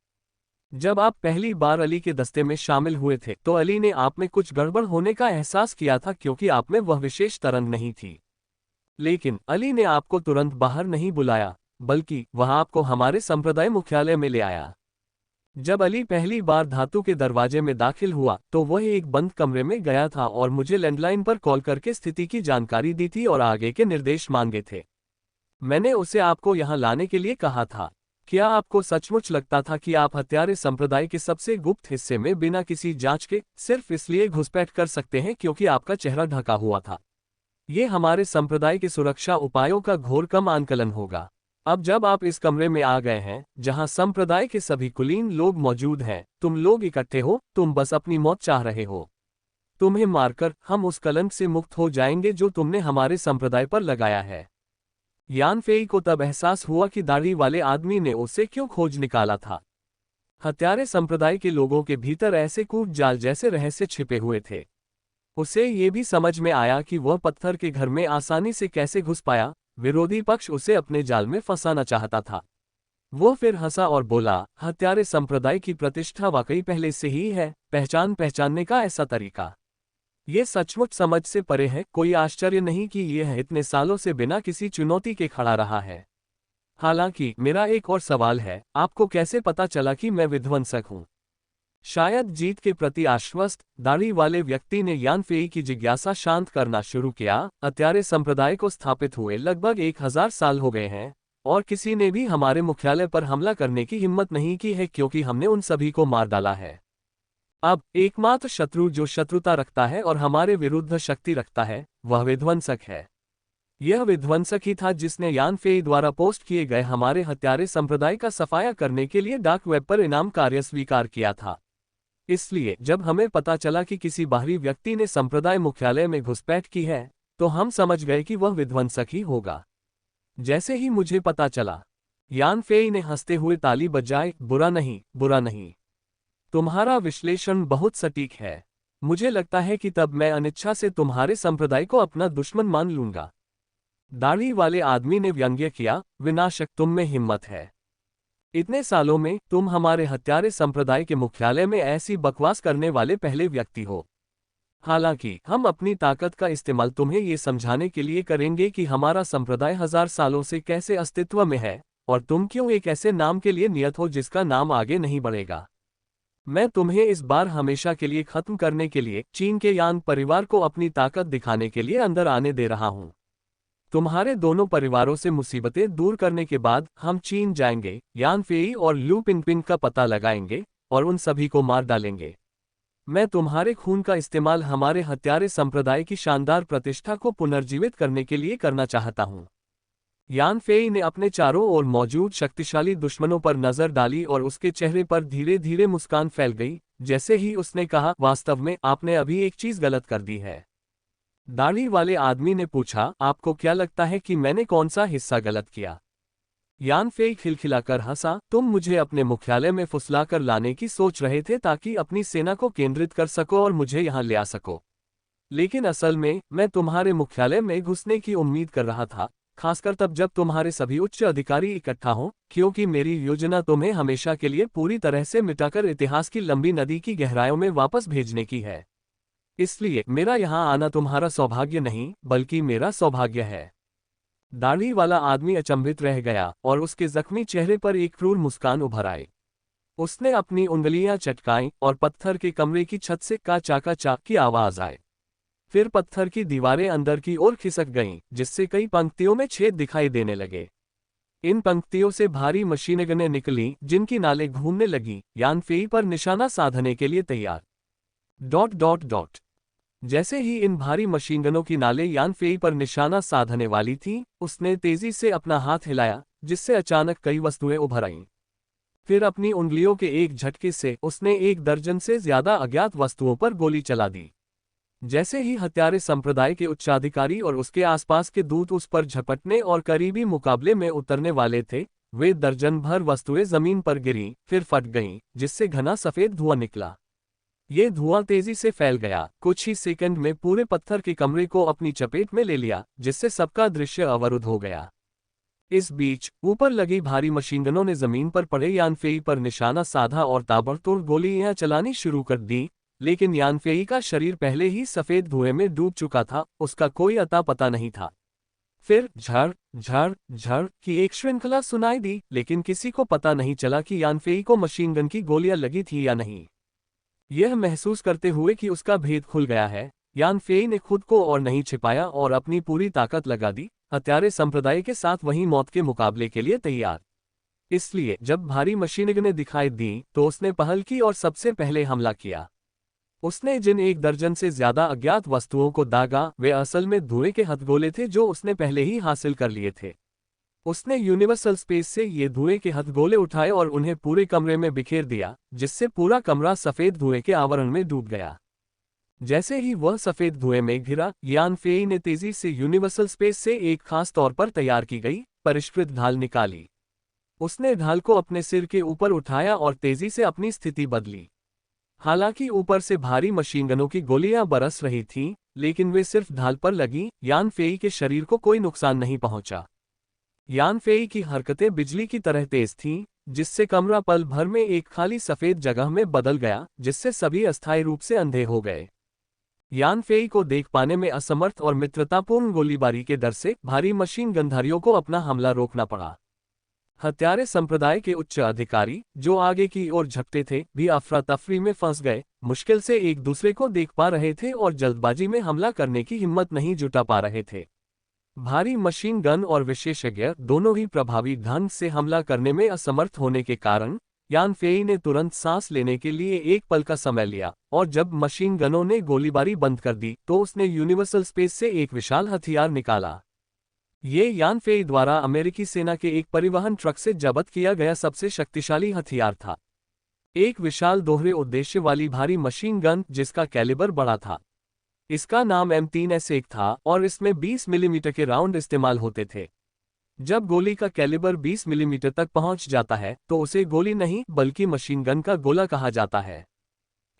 A: जब आप पहली बार अली के दस्ते में शामिल हुए थे तो अली ने आप में कुछ गड़बड़ होने का एहसास किया था, क्योंकि आप में वह विशेष तरंग नहीं थी। लेकिन अली ने आपको तुरंत बाहर नहीं बुलाया, बल्कि वह आपको हमारे संप्रदाय मुख्यालय में ले आया। जब अली पहली बार धातु के दरवाजे में दाखिल हुआ तो वह एक बंद कमरे में गया था और मुझे लैंडलाइन पर कॉल करके स्थिति की जानकारी दी थी और आगे के निर्देश मांगे थे। मैंने उसे आपको यहां लाने के लिए कहा था। क्या आपको सचमुच लगता था कि आप हत्यारे संप्रदाय के सबसे गुप्त हिस्से में बिना किसी जांच के सिर्फ इसलिए घुसपैठ कर सकते हैं क्योंकि आपका चेहरा ढका हुआ था? ये हमारे संप्रदाय के सुरक्षा उपायों का घोर कम आंकलन होगा। अब जब आप इस कमरे में आ गए हैं जहां संप्रदाय के सभी कुलीन लोग मौजूद हैं, तुम लोग इकट्ठे हो, तुम बस अपनी मौत चाह रहे हो। तुम्हें मारकर हम उस कलंक से मुक्त हो जाएंगे जो तुमने हमारे संप्रदाय पर लगाया है। यान फेई को तब एहसास हुआ कि दाढ़ी वाले आदमी ने उसे क्यों खोज निकाला था। हत्यारे संप्रदाय के लोगों के भीतर ऐसे कूद जाल जैसे रहस्य छिपे हुए थे। उसे ये भी समझ में आया कि वह पत्थर के घर में आसानी से कैसे घुस पाया। विरोधी पक्ष उसे अपने जाल में फंसाना चाहता था। वो फिर हंसा और बोला, हत्यारे संप्रदाय की प्रतिष्ठा वाकई पहले से ही है, पहचानने का ऐसा तरीका। ये सचमुच समझ से परे है। कोई आश्चर्य नहीं कि यह इतने सालों से बिना किसी चुनौती के खड़ा रहा है। हालांकि मेरा एक और सवाल है, आपको कैसे पता चला कि मैं विध्वंसक हूं? शायद जीत के प्रति आश्वस्त दाढ़ी वाले व्यक्ति ने यान फेई की जिज्ञासा शांत करना शुरू किया। हत्यारे संप्रदाय को स्थापित हुए लगभग 1000 साल हो गए हैं, और किसी ने भी हमारे मुख्यालय पर हमला करने की हिम्मत नहीं की है, क्योंकि हमने उन सभी को मार डाला है। अब एकमात्र शत्रु जो शत्रुता रखता है और हमारे विरुद्ध शक्ति रखता है, वह विध्वंसक है। यह विध्वंसक ही था जिसने यान फेई द्वारा पोस्ट किए गए हमारे हत्यारे संप्रदाय का सफाया करने के लिए डार्क वेब पर इनाम कार्य स्वीकार किया था। इसलिए जब हमें पता चला कि किसी बाहरी व्यक्ति ने संप्रदाय मुख्यालय में घुसपैठ की है, तो हम समझ गए कि वह विध्वंसक ही होगा। जैसे ही मुझे पता चला, यान फेई ने हंसते हुए ताली बजाई, बुरा नहीं, बुरा नहीं। तुम्हारा विश्लेषण बहुत सटीक है। मुझे लगता है कि तब मैं अनिच्छा से तुम्हारे संप्रदाय को अपना दुश्मन मान लूंगा। दाढ़ी वाले आदमी ने व्यंग्य किया, विनाशक, तुम में हिम्मत है। इतने सालों में तुम हमारे हत्यारे संप्रदाय के मुख्यालय में ऐसी बकवास करने वाले पहले व्यक्ति हो। हालांकि हम अपनी ताकत का इस्तेमाल तुम्हें ये समझाने के लिए करेंगे कि हमारा संप्रदाय 1000 सालों से कैसे अस्तित्व में है, और तुम क्यों एक ऐसे नाम के लिए नियत हो जिसका नाम आगे नहीं बढ़ेगा। मैं तुम्हें इस बार हमेशा के लिए खत्म करने के लिए चीन के यान परिवार को अपनी ताकत दिखाने के लिए अंदर आने दे रहा हूं। तुम्हारे दोनों परिवारों से मुसीबतें दूर करने के बाद हम चीन जाएंगे, यान फेई और लू पिंगपिंग का पता लगाएंगे और उन सभी को मार डालेंगे। मैं तुम्हारे खून का इस्तेमाल हमारे हत्यारे संप्रदाय की शानदार प्रतिष्ठा को पुनर्जीवित करने के लिए करना चाहता हूं। यान फेई ने अपने चारों ओर मौजूद शक्तिशाली दुश्मनों पर नजर डाली और उसके चेहरे पर धीरे धीरे मुस्कान फैल गई। जैसे ही उसने कहा, वास्तव में आपने अभी एक चीज गलत कर दी है। दाढ़ी वाले आदमी ने पूछा, आपको क्या लगता है कि मैंने कौन सा हिस्सा गलत किया? यान फेई खिलखिलाकर हंसा, तुम मुझे अपने मुख्यालय में फुसलाकर लाने की सोच रहे थे ताकि अपनी सेना को केंद्रित कर सको और मुझे यहां ले आ सको। लेकिन असल में मैं तुम्हारे मुख्यालय में घुसने की उम्मीद कर रहा था, खासकर तब जब तुम्हारे सभी उच्च अधिकारी इकट्ठा हों, क्योंकि मेरी योजना तुम्हें हमेशा के लिए पूरी तरह से मिटाकर इतिहास की लंबी नदी की गहराइयों में वापस भेजने की है। इसलिए मेरा यहां आना तुम्हारा सौभाग्य नहीं, बल्कि मेरा सौभाग्य है। दाढ़ी वाला आदमी अचंभित रह गया और उसके जख्मी चेहरे पर एक क्रूर मुस्कान उभर आई। उसने अपनी उंगलियां चटकाईं और पत्थर के कमरे की छत से काचा चाक की आवाज आई। फिर पत्थर की दीवारें अंदर की ओर खिसक गईं, जिससे कई पंक्तियों में छेद दिखाई देने लगे। इन पंक्तियों से भारी मशीनगनें निकलीं, जिनकी नालें घूमने लगीं, यान फेई पर निशाना साधने के लिए तैयार। Dot dot dot. जैसे ही इन भारी मशीनगनों की नालें यान फेई पर निशाना साधने वाली थीं, उसने तेजी से अपना हाथ हिलाया, जिससे अचानक कई वस्तुएं उभर आईं। फिर अपनी उंगलियों के एक झटके से उसने 1 दर्जन से ज्यादा अज्ञात वस्तुओं पर गोली चला दी। जैसे ही हत्यारे संप्रदाय के उच्चाधिकारी और उसके आसपास के दूत उस पर झपटने और करीबी मुकाबले में उतरने वाले थे, वे दर्जन भर वस्तुएं जमीन पर गिरीं, फिर फट गईं, जिससे घना सफेद धुआं निकला। ये धुआं तेजी से फैल गया, कुछ ही सेकंड में पूरे पत्थर के कमरे को अपनी चपेट में ले लिया, जिससे सबका दृश्य अवरुद्ध हो गया। इस बीच ऊपर लगी भारी मशीनगनों ने जमीन पर पड़े यान फेई पर निशाना साधा और ताबड़तोड़ गोलियां चलानी शुरू कर दी, लेकिन यान फेई का शरीर पहले ही सफेद धुएं में डूब चुका था, उसका कोई अता पता नहीं था। फिर झड़ झड़ झड़ की एक श्रृंखला सुनाई दी, लेकिन किसी को पता नहीं चला कि यान फेई को मशीनगन की गोलियां लगी थी या नहीं। यह महसूस करते हुए कि उसका भेद खुल गया है, यान फेई ने खुद को और नहीं छिपाया और अपनी पूरी ताकत लगा दी, हत्यारे संप्रदाय के साथ वहीं मौत के मुकाबले के लिए तैयार। इसलिए जब भारी मशीनगनें दिखाई दी तो उसने पहल की और सबसे पहले हमला किया। उसने जिन 1 दर्जन से ज्यादा अज्ञात वस्तुओं को दागा, वे असल में धुएं के हथगोले थे जो उसने पहले ही हासिल कर लिए थे। उसने यूनिवर्सल स्पेस से ये धुएं के हथगोले उठाए और उन्हें पूरे कमरे में बिखेर दिया, जिससे पूरा कमरा सफेद धुएं के आवरण में डूब गया। जैसे ही वह सफेद धुएं में घिरा, यान फेई ने तेजी से यूनिवर्सल स्पेस से एक खास तौर पर तैयार की गई परिष्कृत ढाल निकाली। उसने ढाल को अपने सिर के ऊपर उठाया और तेजी से अपनी स्थिति बदली। हालांकि ऊपर से भारी मशीनगनों की गोलियां बरस रही थीं, लेकिन वे सिर्फ ढाल पर लगी, यान फेई के शरीर को कोई नुकसान नहीं पहुंचा। यान फेई की हरकतें बिजली की तरह तेज थीं, जिससे कमरा पल भर में एक खाली सफेद जगह में बदल गया, जिससे सभी अस्थायी रूप से अंधे हो गए। यान फेई को देख पाने में असमर्थ और मित्रतापूर्ण गोलीबारी के डर से भारी मशीन गनधारियों को अपना हमला रोकना पड़ा। हत्यारे संप्रदाय के उच्च अधिकारी, जो आगे की ओर झपटे थे, भी अफरा तफरी में फंस गए, मुश्किल से एक दूसरे को देख पा रहे थे और जल्दबाजी में हमला करने की हिम्मत नहीं जुटा पा रहे थे। भारी मशीन गन और विशेषज्ञ दोनों ही प्रभावी ढंग से हमला करने में असमर्थ होने के कारण यान फेई ने तुरंत सांस लेने के लिए एक पल का समय लिया, और जब मशीन गनों ने गोलीबारी बंद कर दी तो उसने यूनिवर्सल स्पेस से एक विशाल हथियार निकाला। ये यान फेई द्वारा अमेरिकी सेना के एक परिवहन ट्रक से जब्त किया गया सबसे शक्तिशाली हथियार था। एक विशाल दोहरे उद्देश्य वाली भारी मशीन गन जिसका कैलिबर बड़ा था। इसका नाम M3S1 था और इसमें 20 मिलीमीटर के राउंड इस्तेमाल होते थे। जब गोली का कैलिबर 20 मिलीमीटर तक पहुंच जाता है तो उसे गोली नहीं बल्कि मशीन गन का गोला कहा जाता है।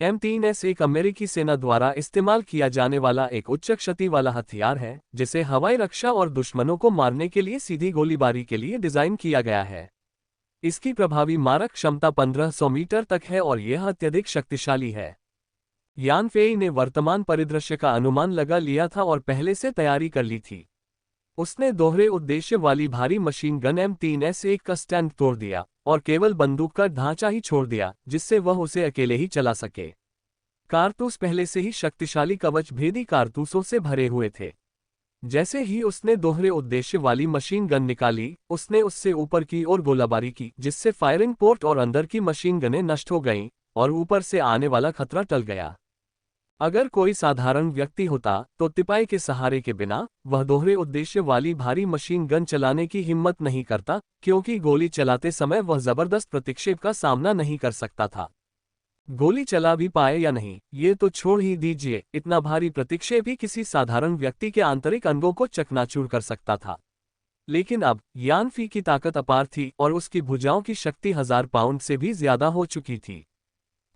A: M3S1 अमेरिकी सेना द्वारा इस्तेमाल किया जाने वाला एक उच्च क्षति वाला हथियार है, जिसे हवाई रक्षा और दुश्मनों को मारने के लिए सीधी गोलीबारी के लिए डिजाइन किया गया है। इसकी प्रभावी मारक क्षमता 1500 मीटर तक है और यह अत्यधिक शक्तिशाली है। यान फेई ने वर्तमान परिदृश्य का अनुमान लगा लिया था और पहले से तैयारी कर ली थी। उसने दोहरे उद्देश्य वाली भारी मशीन गन M3S1 का स्टैंड तोड़ दिया और केवल बंदूक का ढांचा ही छोड़ दिया, जिससे वह उसे अकेले ही चला सके। कारतूस पहले से ही शक्तिशाली कवच भेदी कारतूसों से भरे हुए थे। जैसे ही उसने दोहरे उद्देश्य वाली मशीन गन निकाली, उसने उससे ऊपर की ओर गोलाबारी की, जिससे फायरिंग पोर्ट और अंदर की मशीन गनें नष्ट हो गईं और ऊपर से आने वाला खतरा टल गया। अगर कोई साधारण व्यक्ति होता तो तिपाई के सहारे के बिना वह दोहरे उद्देश्य वाली भारी मशीन गन चलाने की हिम्मत नहीं करता, क्योंकि गोली चलाते समय वह जबरदस्त प्रतिक्षेप का सामना नहीं कर सकता था। गोली चला भी पाए या नहीं, ये तो छोड़ ही दीजिए, इतना भारी प्रतिक्षेप ही किसी साधारण व्यक्ति के आंतरिक अंगों को चकनाचूर कर सकता था। लेकिन अब यान फी की ताकत अपार थी और उसकी भुजाओं की शक्ति 1000 पाउंड से भी ज्यादा हो चुकी थी।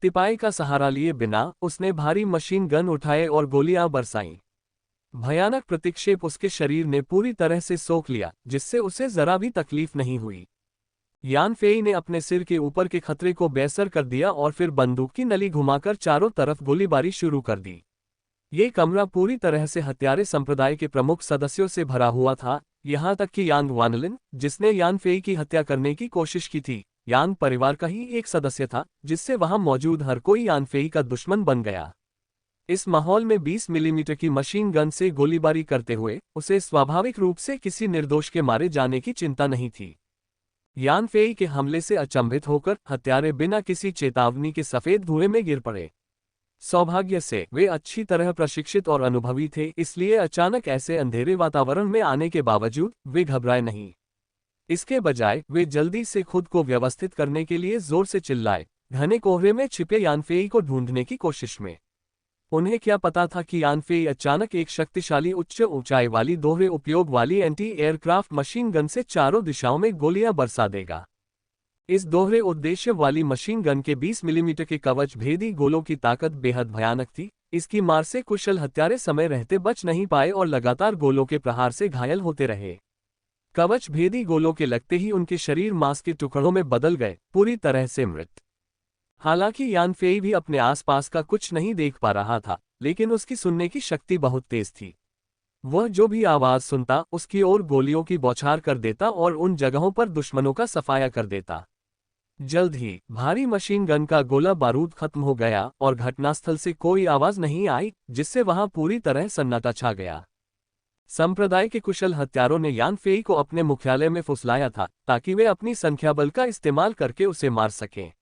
A: तिपाई का सहारा लिए बिना उसने भारी मशीन गन उठाए और गोलियां बरसाईं। भयानक प्रतिक्षेप उसके शरीर ने पूरी तरह से सोख लिया, जिससे उसे जरा भी तकलीफ नहीं हुई। यान फेई ने अपने सिर के ऊपर के खतरे को बेअसर कर दिया और फिर बंदूक की नली घुमाकर चारों तरफ गोलीबारी शुरू कर दी। ये कमरा पूरी तरह से हत्यारे संप्रदाय के प्रमुख सदस्यों से भरा हुआ था, यहाँ तक कि यांग वानलिन, जिसने यान फेई की हत्या करने की कोशिश की थी, यांग परिवार का ही एक सदस्य था, जिससे वहां मौजूद हर कोई यान फेई का दुश्मन बन गया। इस माहौल में 20 मिलीमीटर की मशीन गन से गोलीबारी करते हुए उसे स्वाभाविक रूप से किसी निर्दोष के मारे जाने की चिंता नहीं थी। यान फेई के हमले से अचंभित होकर हत्यारे बिना किसी चेतावनी के सफेद धुएं में गिर पड़े। सौभाग्य से वे अच्छी तरह प्रशिक्षित और अनुभवी थे, इसलिए अचानक ऐसे अंधेरे वातावरण में आने के बावजूद वे घबराए नहीं। इसके बजाय वे जल्दी से खुद को व्यवस्थित करने के लिए जोर से चिल्लाए, घने कोहरे में छिपे यान फेई को ढूंढने की कोशिश में। उन्हें क्या पता था कि यान फेई अचानक एक शक्तिशाली उच्च ऊंचाई वाली दोहरे उपयोग वाली एंटी एयरक्राफ्ट मशीन गन से चारों दिशाओं में गोलियां बरसा देगा। इस दोहरे उद्देश्य वाली मशीन गन के 20 मिलीमीटर के कवच भेदी गोलों की ताकत बेहद भयानक थी। इसकी मार से कुशल हत्यारे समय रहते बच नहीं पाए और लगातार गोलों के प्रहार से घायल होते रहे। कवच भेदी गोलों के लगते ही उनके शरीर मांस के टुकड़ों में बदल गए, पूरी तरह से मृत। हालांकि यान फेई भी अपने आसपास का कुछ नहीं देख पा रहा था, लेकिन उसकी सुनने की शक्ति बहुत तेज थी। वह जो भी आवाज सुनता उसकी ओर गोलियों की बौछार कर देता और उन जगहों पर दुश्मनों का सफाया कर देता। जल्द ही भारी मशीन गन का गोला बारूद खत्म हो गया और घटनास्थल से कोई आवाज नहीं आई, जिससे वहां पूरी तरह सन्नाटा छा गया। संप्रदाय के कुशल हत्यारों ने यान फेई को अपने मुख्यालय में फुसलाया था, ताकि वे अपनी संख्याबल का इस्तेमाल करके उसे मार सकें।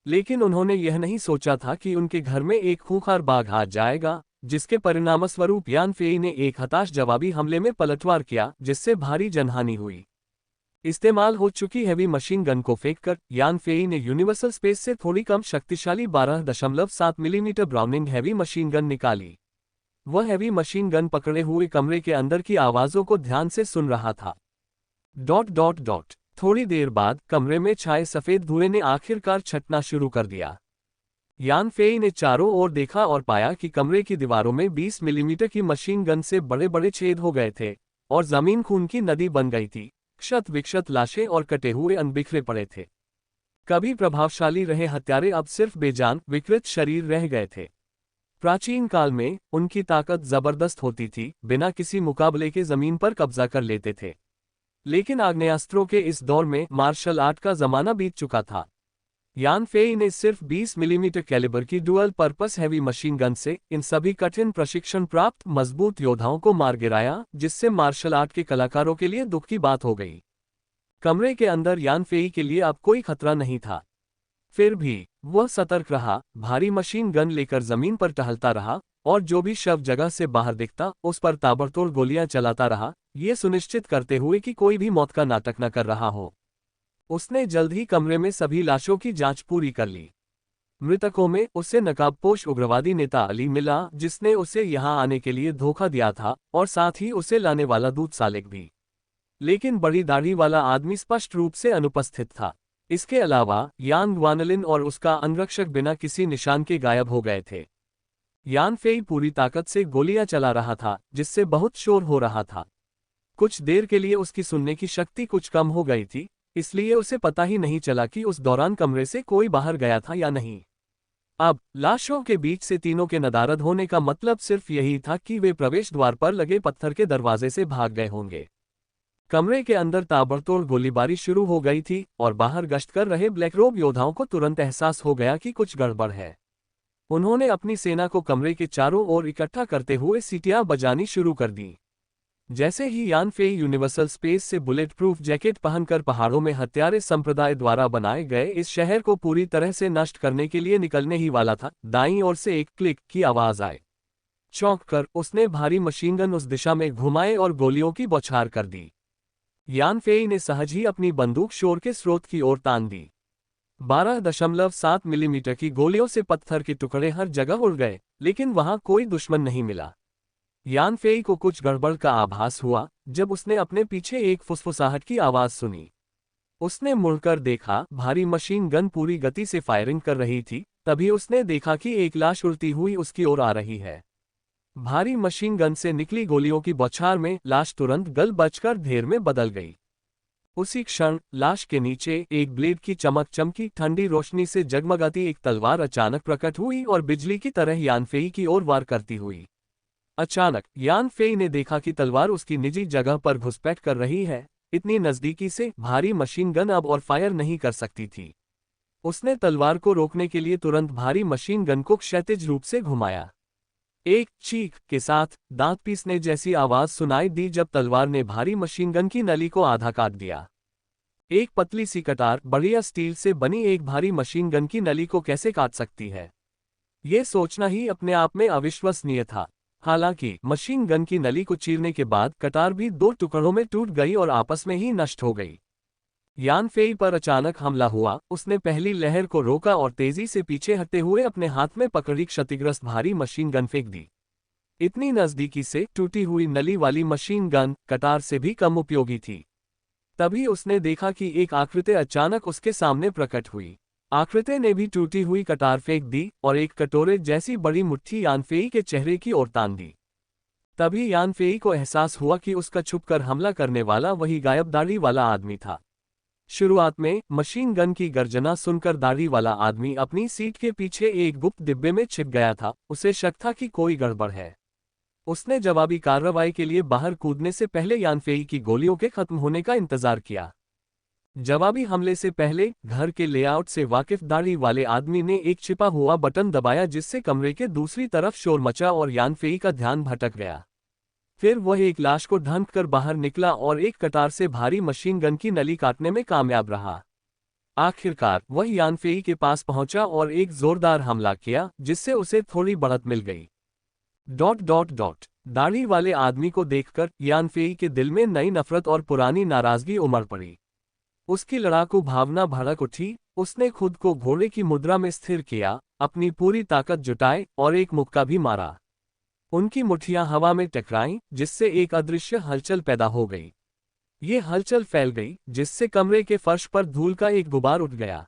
A: लेकिन उन्होंने यह नहीं सोचा था कि उनके घर में एक खूंखार बाघ आ जाएगा, जिसके परिणामस्वरूप यान फेई ने एक हताश जवाबी हमले में पलटवार किया, जिससे भारी जनहानि हुई। इस्तेमाल हो चुकी हैवी मशीन गन को फेंककर यान फेई ने यूनिवर्सल स्पेस से थोड़ी कम शक्तिशाली 12.7 millimetre browning heavy machine gun निकाली। वह हैवी मशीन गन पकड़े हुए कमरे के अंदर की आवाजों को ध्यान से सुन रहा था। ... थोड़ी देर बाद कमरे में छाए सफेद धुएं ने आखिरकार छटना शुरू कर दिया। यान फेई ने चारों ओर देखा और पाया कि कमरे की दीवारों में 20 मिलीमीटर की मशीन गन से बड़े बड़े छेद हो गए थे और जमीन खून की नदी बन गई थी। क्षत विक्षत लाशें और कटे हुए अंग बिखरे पड़े थे। कभी प्रभावशाली रहे हत्यारे अब सिर्फ बेजान विकृत शरीर रह गए थे। प्राचीन काल में उनकी ताकत जबरदस्त होती थी, बिना किसी मुकाबले के जमीन पर कब्जा कर लेते थे। लेकिन आग्नेयास्त्रों के इस दौर में मार्शल आर्ट का जमाना बीत चुका था। यान फेई ने सिर्फ 20 मिलीमीटर कैलिबर की dual purpose heavy machine gun से इन सभी कठिन प्रशिक्षण प्राप्त मजबूत योद्धाओं को मार गिराया, जिससे मार्शल आर्ट के कलाकारों के लिए दुख की बात हो गई। कमरे के अंदर यान फेई के लिए अब कोई खतरा नहीं था। फिर भी वह सतर्क रहा, भारी मशीन गन लेकर जमीन पर टहलता रहा और जो भी शव जगह से बाहर दिखता उस पर ताबड़तोड़ गोलियां चलाता रहा, ये सुनिश्चित करते हुए कि कोई भी मौत का नाटक न कर रहा हो। उसने जल्द ही कमरे में सभी लाशों की जांच पूरी कर ली। मृतकों में उसे नकाबपोश उग्रवादी नेता अली मिला, जिसने उसे यहां आने के लिए धोखा दिया था, और साथ ही उसे लाने वाला दूत सालेक भी। लेकिन बड़ी दाढ़ी वाला आदमी स्पष्ट रूप से अनुपस्थित था। इसके अलावा यांग वानलिन और उसका अंगरक्षक बिना किसी निशान के गायब हो गए थे। यान फेई पूरी ताकत से गोलियां चला रहा था, जिससे बहुत शोर हो रहा था। कुछ देर के लिए उसकी सुनने की शक्ति कुछ कम हो गई थी, इसलिए उसे पता ही नहीं चला कि उस दौरान कमरे से कोई बाहर गया था या नहीं। अब लाशों के बीच से तीनों के नदारद होने का मतलब सिर्फ यही था कि वे प्रवेश द्वार पर लगे पत्थर के दरवाजे से भाग गए होंगे। कमरे के अंदर ताबड़तोड़ गोलीबारी शुरू हो गई थी और बाहर गश्त कर रहे ब्लैकरोब योद्धाओं को तुरंत एहसास हो गया कि कुछ गड़बड़ है। उन्होंने अपनी सेना को कमरे के चारों ओर इकट्ठा करते हुए सीटियां बजानी शुरू कर दी। जैसे ही यान फेई यूनिवर्सल स्पेस से बुलेट प्रूफ जैकेट पहनकर पहाड़ों में हत्यारे संप्रदाय द्वारा बनाए गए इस शहर को पूरी तरह से नष्ट करने के लिए निकलने ही वाला था, दाईं ओर से एक क्लिक की आवाज आए। चौंक कर उसने भारी मशीनगन उस दिशा में घुमाए और गोलियों की बौछार कर दी। यान फेई ने सहज ही अपनी बंदूक शोर के स्रोत की ओर तान दी। 12.7 मिलीमीटर की गोलियों से पत्थर के टुकड़े हर जगह उड़ गए, लेकिन वहां कोई दुश्मन नहीं मिला। यान फेई को कुछ गड़बड़ का आभास हुआ जब उसने अपने पीछे एक फुसफुसाहट की आवाज सुनी। उसने मुड़कर देखा, भारी मशीन गन पूरी गति से फायरिंग कर रही थी। तभी उसने देखा कि एक लाश उड़ती हुई उसकी ओर आ रही है। भारी मशीन गन से निकली गोलियों की बौछार में लाश तुरंत गल बचकर ढेर में बदल गई। उसी क्षण लाश के नीचे एक ब्लेड की चमक चमकी ठंडी रोशनी से जगमगाती एक तलवार अचानक प्रकट हुई और बिजली की तरह यान फेई की ओर वार करती हुई। अचानक यान फेई ने देखा कि तलवार उसकी निजी जगह पर घुसपैठ कर रही है। इतनी नजदीकी से भारी मशीन गन अब और फायर नहीं कर सकती थी। उसने तलवार को रोकने के लिए तुरंत भारी मशीन गन को क्षैतिज रूप से घुमाया। एक चीख के साथ दांत पीसने जैसी आवाज सुनाई दी जब तलवार ने भारी मशीन गन की नली को आधा काट दिया। एक पतली सी कटार बढ़िया स्टील से बनी एक भारी मशीन गन की नली को कैसे काट सकती है, ये सोचना ही अपने आप में अविश्वसनीय था। हालांकि मशीन गन की नली को चीरने के बाद कटार भी दो टुकड़ों में टूट गई और आपस में ही नष्ट हो गई। यान फेई पर अचानक हमला हुआ। उसने पहली लहर को रोका और तेजी से पीछे हटते हुए अपने हाथ में पकड़ी क्षतिग्रस्त भारी मशीन गन फेंक दी। इतनी नजदीकी से टूटी हुई नली वाली मशीन गन कटार से भी कम उपयोगी थी। तभी उसने देखा कि एक आकृति अचानक उसके सामने प्रकट हुई। आकृति ने भी टूटी हुई कटार फेंक दी और एक कटोरे जैसी बड़ी मुट्ठी यान फेई के चेहरे की ओर तान दी। तभी यान फेई को एहसास हुआ कि उसका छुपकर हमला करने वाला वही गायब दाढ़ी वाला आदमी था। शुरुआत में मशीन गन की गर्जना सुनकर दाढ़ी वाला आदमी अपनी सीट के पीछे एक गुप्त डिब्बे में छिप गया था। उसे शक था कि कोई गड़बड़ है। उसने जवाबी कार्रवाई के लिए बाहर कूदने से पहले यान फेई की गोलियों के खत्म होने का इंतजार किया। जवाबी हमले से पहले घर के लेआउट से वाकिफ दाढ़ी वाले आदमी ने एक छिपा हुआ बटन दबाया जिससे कमरे के दूसरी तरफ शोर मचा और यान फेई का ध्यान भटक गया। फिर वह एक लाश को ढंक कर बाहर निकला और एक कटार से भारी मशीन गन की नली काटने में कामयाब रहा। आखिरकार वह यान फेई के पास पहुंचा और एक जोरदार हमला किया जिससे उसे थोड़ी बढ़त मिल गई। ... दाढ़ी वाले आदमी को देखकर यान फेई के दिल में नई नफरत और पुरानी नाराजगी उमड़ पड़ी। उसकी लड़ाकू भावना भड़क उठी। उसने खुद को घोड़े की मुद्रा में स्थिर किया, अपनी पूरी ताकत जुटाई और एक मुक्का भी मारा। उनकी मुट्ठियां हवा में टकराईं जिससे एक अदृश्य हलचल पैदा हो गई। ये हलचल फैल गई जिससे कमरे के फर्श पर धूल का एक गुबार उठ गया।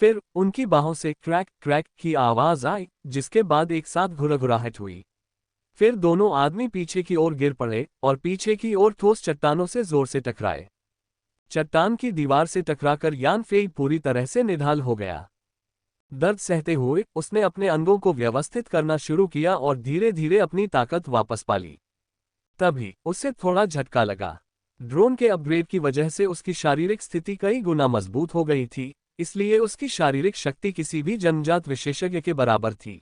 A: फिर उनकी बाहों से क्रैक क्रैक की आवाज आई जिसके बाद एक साथ घुरघुराहट हुई। फिर दोनों आदमी पीछे की ओर गिर पड़े और पीछे की ओर ठोस चट्टानों से जोर से टकराए। चट्टान की दीवार से टकराकर यान फेई पूरी तरह से निढाल हो गया। दर्द सहते हुए उसने अपने अंगों को व्यवस्थित करना शुरू किया और धीरे धीरे अपनी ताकत वापस पा ली। तभी उसे थोड़ा झटका लगा। ड्रोन के अपग्रेड की वजह से उसकी शारीरिक स्थिति कई गुना मजबूत हो गई थी, इसलिए उसकी शारीरिक शक्ति किसी भी जन्मजात विशेषज्ञ के बराबर थी।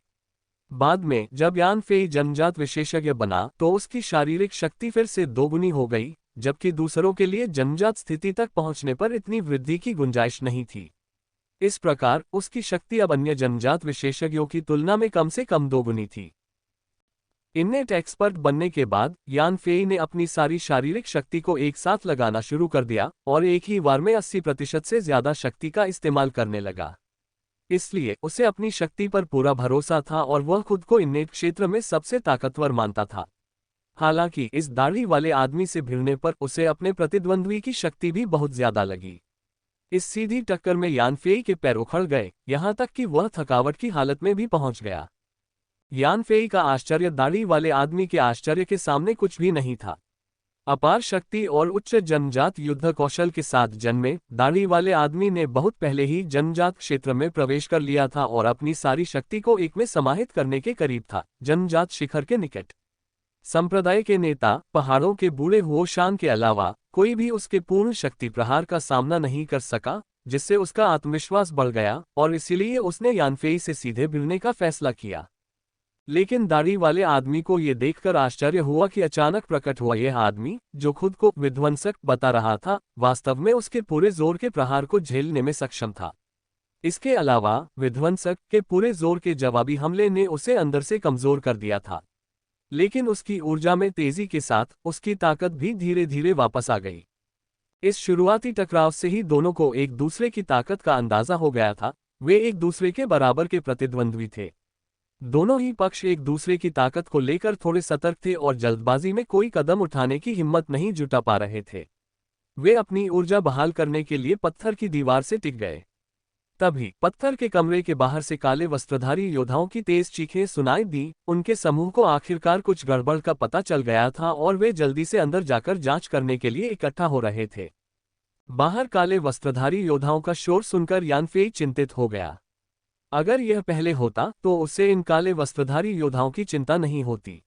A: बाद में जब यान फेई जन्मजात विशेषज्ञ बना तो उसकी शारीरिक शक्ति फिर से दोगुनी हो गई, जबकि दूसरों के लिए जन्मजात स्थिति तक पहुंचने पर इतनी वृद्धि की गुंजाइश नहीं थी। इस प्रकार उसकी शक्ति अब अन्य जन्मजात विशेषज्ञों की तुलना में कम से कम दोगुनी थी। इन्नेट एक्सपर्ट बनने के बाद यान फेई ने अपनी सारी शारीरिक शक्ति को एक साथ लगाना शुरू कर दिया और एक ही वार में 80% से ज्यादा शक्ति का इस्तेमाल करने लगा। इसलिए उसे अपनी शक्ति पर पूरा भरोसा था और वह खुद को इन्नेट क्षेत्र में सबसे ताकतवर मानता था। हालांकि इस दाढ़ी वाले आदमी से भिड़ने पर उसे अपने प्रतिद्वंद्वी की शक्ति भी बहुत ज्यादा लगी। इस सीधी टक्कर में यान फेई के पैर उखड़ गए, यहां तक कि वह थकावट की हालत में भी पहुंच गया। यान फेई का आश्चर्य दाढ़ी वाले आदमी के आश्चर्य के सामने कुछ भी नहीं था। अपार शक्ति और उच्च जन्मजात युद्ध कौशल के साथ जन्मे दाढ़ी वाले आदमी ने बहुत पहले ही जन्मजात क्षेत्र में प्रवेश कर लिया था और अपनी सारी शक्ति को एक में समाहित करने के करीब था, जन्मजात शिखर के निकट। संप्रदाय के नेता पहाड़ों के बूढ़े हुओशान के अलावा कोई भी उसके पूर्ण शक्ति प्रहार का सामना नहीं कर सका, जिससे उसका आत्मविश्वास बढ़ गया और इसीलिए उसने यान फेई से सीधे भिड़ने का फैसला किया। लेकिन दाढ़ी वाले आदमी को ये देखकर आश्चर्य हुआ कि अचानक प्रकट हुआ यह आदमी, जो खुद को विध्वंसक बता रहा था, वास्तव में उसके पूरे जोर के प्रहार को झेलने में सक्षम था। इसके अलावा विध्वंसक के पूरे जोर के जवाबी हमले ने उसे अंदर से कमजोर कर दिया था। लेकिन उसकी ऊर्जा में तेजी के साथ उसकी ताकत भी धीरे धीरे वापस आ गई। इस शुरुआती टकराव से ही दोनों को एक दूसरे की ताकत का अंदाजा हो गया था। वे एक दूसरे के बराबर के प्रतिद्वंद्वी थे। दोनों ही पक्ष एक दूसरे की ताकत को लेकर थोड़े सतर्क थे और जल्दबाजी में कोई कदम उठाने की हिम्मत नहीं जुटा पा रहे थे। वे अपनी ऊर्जा बहाल करने के लिए पत्थर की दीवार से टिक गए। तभी पत्थर के कमरे के बाहर से काले वस्त्रधारी योद्धाओं की तेज चीखें सुनाई दी। उनके समूह को आखिरकार कुछ गड़बड़ का पता चल गया था और वे जल्दी से अंदर जाकर जांच करने के लिए इकट्ठा हो रहे थे। बाहर काले वस्त्रधारी योद्धाओं का शोर सुनकर यान फेई चिंतित हो गया। अगर यह पहले होता तो उसे इन काले वस्त्रधारी योद्धाओं की चिंता नहीं होती।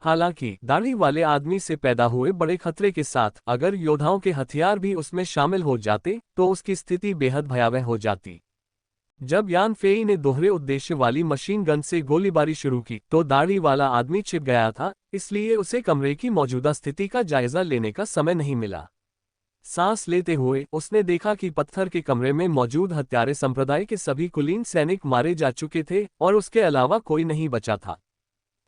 A: हालांकि दाढ़ी वाले आदमी से पैदा हुए बड़े खतरे के साथ अगर योद्धाओं के हथियार भी उसमें शामिल हो जाते तो उसकी स्थिति बेहद भयावह हो जाती। जब यान फेई ने दोहरे उद्देश्य वाली मशीन गन से गोलीबारी शुरू की तो दाढ़ी वाला आदमी छिप गया था, इसलिए उसे कमरे की मौजूदा स्थिति का जायजा लेने का समय नहीं मिला। सांस लेते हुए उसने देखा कि पत्थर के कमरे में मौजूद हत्यारे संप्रदाय के सभी कुलीन सैनिक मारे जा चुके थे और उसके अलावा कोई नहीं बचा था।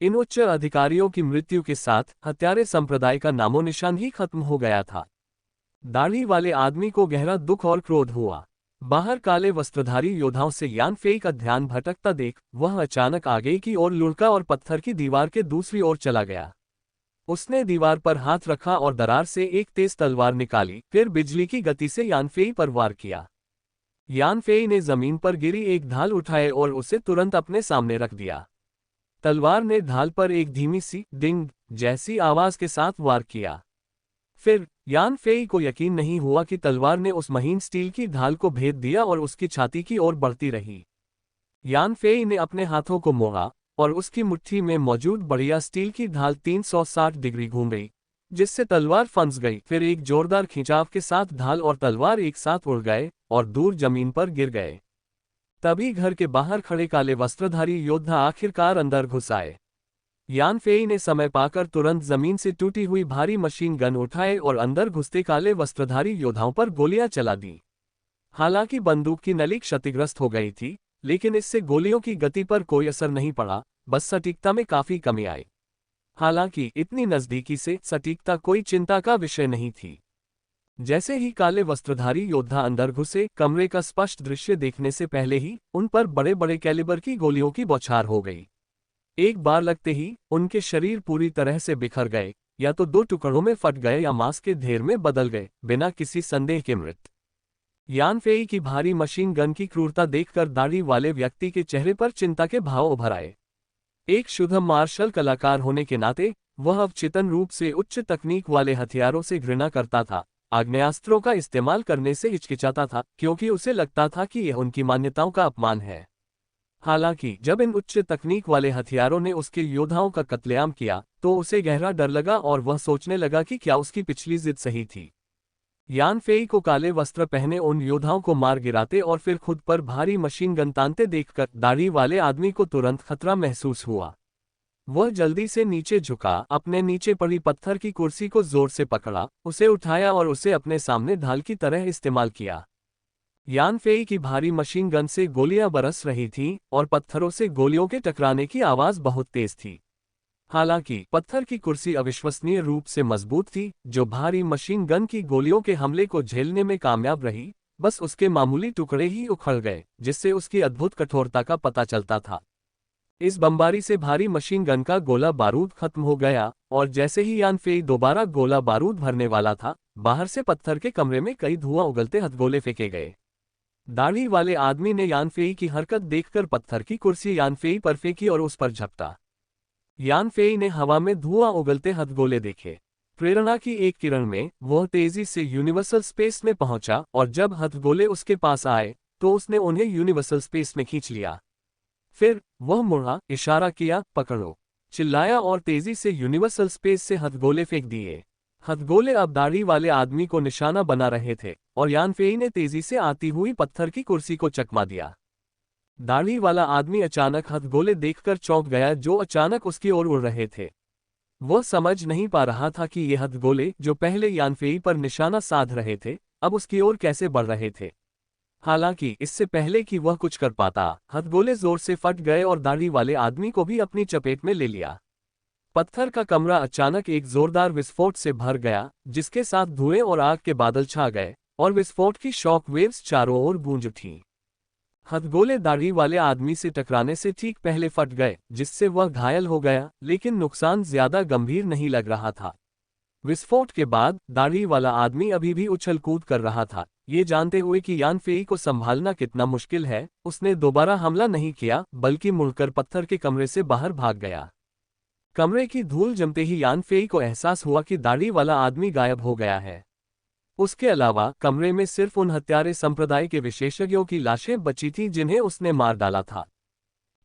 A: इन उच्च अधिकारियों की मृत्यु के साथ हत्यारे संप्रदाय का नामो निशान ही खत्म हो गया था। दाढ़ी वाले आदमी को गहरा दुख और क्रोध हुआ। बाहर काले वस्त्रधारी योद्धाओं से यान फेई का ध्यान भटकता देख वह अचानक आगे की ओर लुढ़का और पत्थर की दीवार के दूसरी ओर चला गया। उसने दीवार पर हाथ रखा और दरार से एक तेज तलवार निकाली, फिर बिजली की गति से यान फेई पर वार किया। यान फेई ने जमीन पर गिरी एक ढाल उठाए और उसे तुरंत अपने सामने रख दिया। तलवार ने ढाल पर एक धीमी सी डिंग जैसी आवाज के साथ वार किया। फिर यान फेई को यकीन नहीं हुआ कि तलवार ने उस महीन स्टील की ढाल को भेद दिया और उसकी छाती की ओर बढ़ती रही। यान फेई ने अपने हाथों को मोड़ा और उसकी मुट्ठी में मौजूद बढ़िया स्टील की ढाल 360 डिग्री घूम गई, जिससे तलवार फंस गई। फिर एक जोरदार खिंचाव के साथ ढाल और तलवार एक साथ उड़ गए और दूर जमीन पर गिर गए। तभी घर के बाहर खड़े काले वस्त्रधारी योद्धा आखिरकार अंदर घुस आए। यान फेई ने समय पाकर तुरंत जमीन से टूटी हुई भारी मशीन गन उठाए और अंदर घुसते काले वस्त्रधारी योद्धाओं पर गोलियां चला दी। हालांकि बंदूक की नली क्षतिग्रस्त हो गई थी, लेकिन इससे गोलियों की गति पर कोई असर नहीं पड़ा, बस सटीकता में काफी कमी आई। हालांकि इतनी नजदीकी से सटीकता कोई चिंता का विषय नहीं थी। जैसे ही काले वस्त्रधारी योद्धा अंदर घुसे, कमरे का स्पष्ट दृश्य देखने से पहले ही उन पर बड़े बड़े कैलिबर की गोलियों की बौछार हो गई। एक बार लगते ही उनके शरीर पूरी तरह से बिखर गए, या तो दो टुकड़ों में फट गए या मांस के ढेर में बदल गए, बिना किसी संदेह के मृत। यान फेई की भारी मशीन गन की क्रूरता देखकर दाढ़ी वाले व्यक्ति के चेहरे पर चिंता के भाव उभर आए। एक शुद्ध मार्शल कलाकार होने के नाते वह अवचेतन रूप से उच्च तकनीक वाले हथियारों से घृणा करता था, आग्नेयास्त्रों का इस्तेमाल करने से हिचकिचाता था, क्योंकि उसे लगता था कि यह उनकी मान्यताओं का अपमान है। हालांकि जब इन उच्च तकनीक वाले हथियारों ने उसके योद्धाओं का कत्लेआम किया तो उसे गहरा डर लगा और वह सोचने लगा कि क्या उसकी पिछली जिद सही थी। यान फेई को काले वस्त्र पहने उन योद्धाओं को मार गिराते और फिर खुद पर भारी मशीन गन तानते देखकर दाढ़ी वाले आदमी को तुरंत खतरा महसूस हुआ। वह जल्दी से नीचे झुका, अपने नीचे पड़ी पत्थर की कुर्सी को जोर से पकड़ा, उसे उठाया और उसे अपने सामने ढाल की तरह इस्तेमाल किया। यान फेई की भारी मशीन गन से गोलियां बरस रही थीं और पत्थरों से गोलियों के टकराने की आवाज बहुत तेज थी। हालांकि पत्थर की कुर्सी अविश्वसनीय रूप से मजबूत थी, जो भारी मशीन गन की गोलियों के हमले को झेलने में कामयाब रही। बस उसके मामूली टुकड़े ही उखड़ गए, जिससे उसकी अद्भुत कठोरता का पता चलता था। इस बमबारी से भारी मशीन गन का गोला बारूद खत्म हो गया और जैसे ही यान फेई दोबारा गोला बारूद भरने वाला था, बाहर से पत्थर के कमरे में कई धुआं उगलते हथगोले फेंके गए। दाढ़ी वाले आदमी ने यान फेई की हरकत देखकर पत्थर की कुर्सी यान फेई पर फेंकी और उस पर झपटा। यान फेई ने हवा में धुआं उगलते हथगोले देखे। प्रेरणा की एक किरण में वह तेजी से यूनिवर्सल स्पेस में पहुंचा और जब हथगोले उसके पास आए तो उसने उन्हें यूनिवर्सल स्पेस में खींच लिया। फिर वह मुड़ा, इशारा किया, पकड़ो, चिल्लाया और तेजी से यूनिवर्सल स्पेस से हथगोले फेंक दिए। हथगोले अब दाढ़ी वाले आदमी को निशाना बना रहे थे और यान फेई ने तेजी से आती हुई पत्थर की कुर्सी को चकमा दिया। दाढ़ी वाला आदमी अचानक हथगोले देखकर चौंक गया जो अचानक उसकी ओर उड़ रहे थे। वह समझ नहीं पा रहा था कि ये हथगोले जो पहले यानफेई पर निशाना साध रहे थे, अब उसकी ओर कैसे बढ़ रहे थे। हालांकि इससे पहले कि वह कुछ कर पाता, हथगोले जोर से फट गए और दाढ़ी वाले आदमी को भी अपनी चपेट में ले लिया। पत्थर का कमरा अचानक एक जोरदार विस्फोट से भर गया, जिसके साथ धुएं और आग के बादल छा गए, और विस्फोट की शॉक वेव्स चारों ओर गूंज उठीं। हथगोले दाढ़ी वाले आदमी से टकराने से ठीक पहले फट गए, जिससे वह घायल हो गया, लेकिन नुकसान ज्यादा गंभीर नहीं लग रहा था। विस्फोट के बाद दाढ़ी वाला आदमी अभी भी उछल कूद कर रहा था। ये जानते हुए कि यानफेई को संभालना कितना मुश्किल है, उसने दोबारा हमला नहीं किया, बल्कि मुड़कर पत्थर के कमरे से बाहर भाग गया। कमरे की धूल जमते ही यानफेई को एहसास हुआ कि दाढ़ी वाला आदमी गायब हो गया है। उसके अलावा कमरे में सिर्फ उन हत्यारे संप्रदाय के विशेषज्ञों की लाशें बची थीं जिन्हें उसने मार डाला था।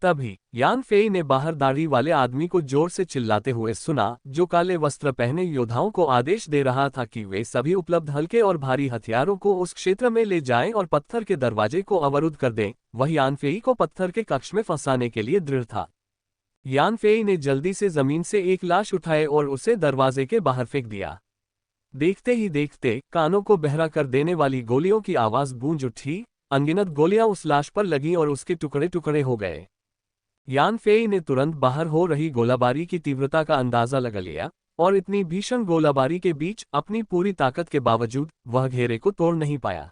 A: तभी यानफेई ने बाहर दाढ़ी वाले आदमी को जोर से चिल्लाते हुए सुना, जो काले वस्त्र पहने योद्धाओं को आदेश दे रहा था कि वे सभी उपलब्ध हल्के और भारी हथियारों को उस क्षेत्र में ले जाएं और पत्थर के दरवाजे को अवरुद्ध कर दें। वह यानफेई को पत्थर के कक्ष में फंसाने के लिए दृढ़ था। यानफेई ने जल्दी से जमीन से एक लाश उठाए और उसे दरवाजे के बाहर फेंक दिया। देखते ही देखते कानों को बहरा कर देने वाली गोलियों की आवाज गूंज उठी। अनगिनत गोलियां उस लाश पर लगीं और उसके टुकड़े टुकड़े हो गए। यानफेई ने तुरंत बाहर हो रही गोलाबारी की तीव्रता का अंदाजा लगा लिया, और इतनी भीषण गोलाबारी के बीच अपनी पूरी ताकत के बावजूद वह घेरे को तोड़ नहीं पाया।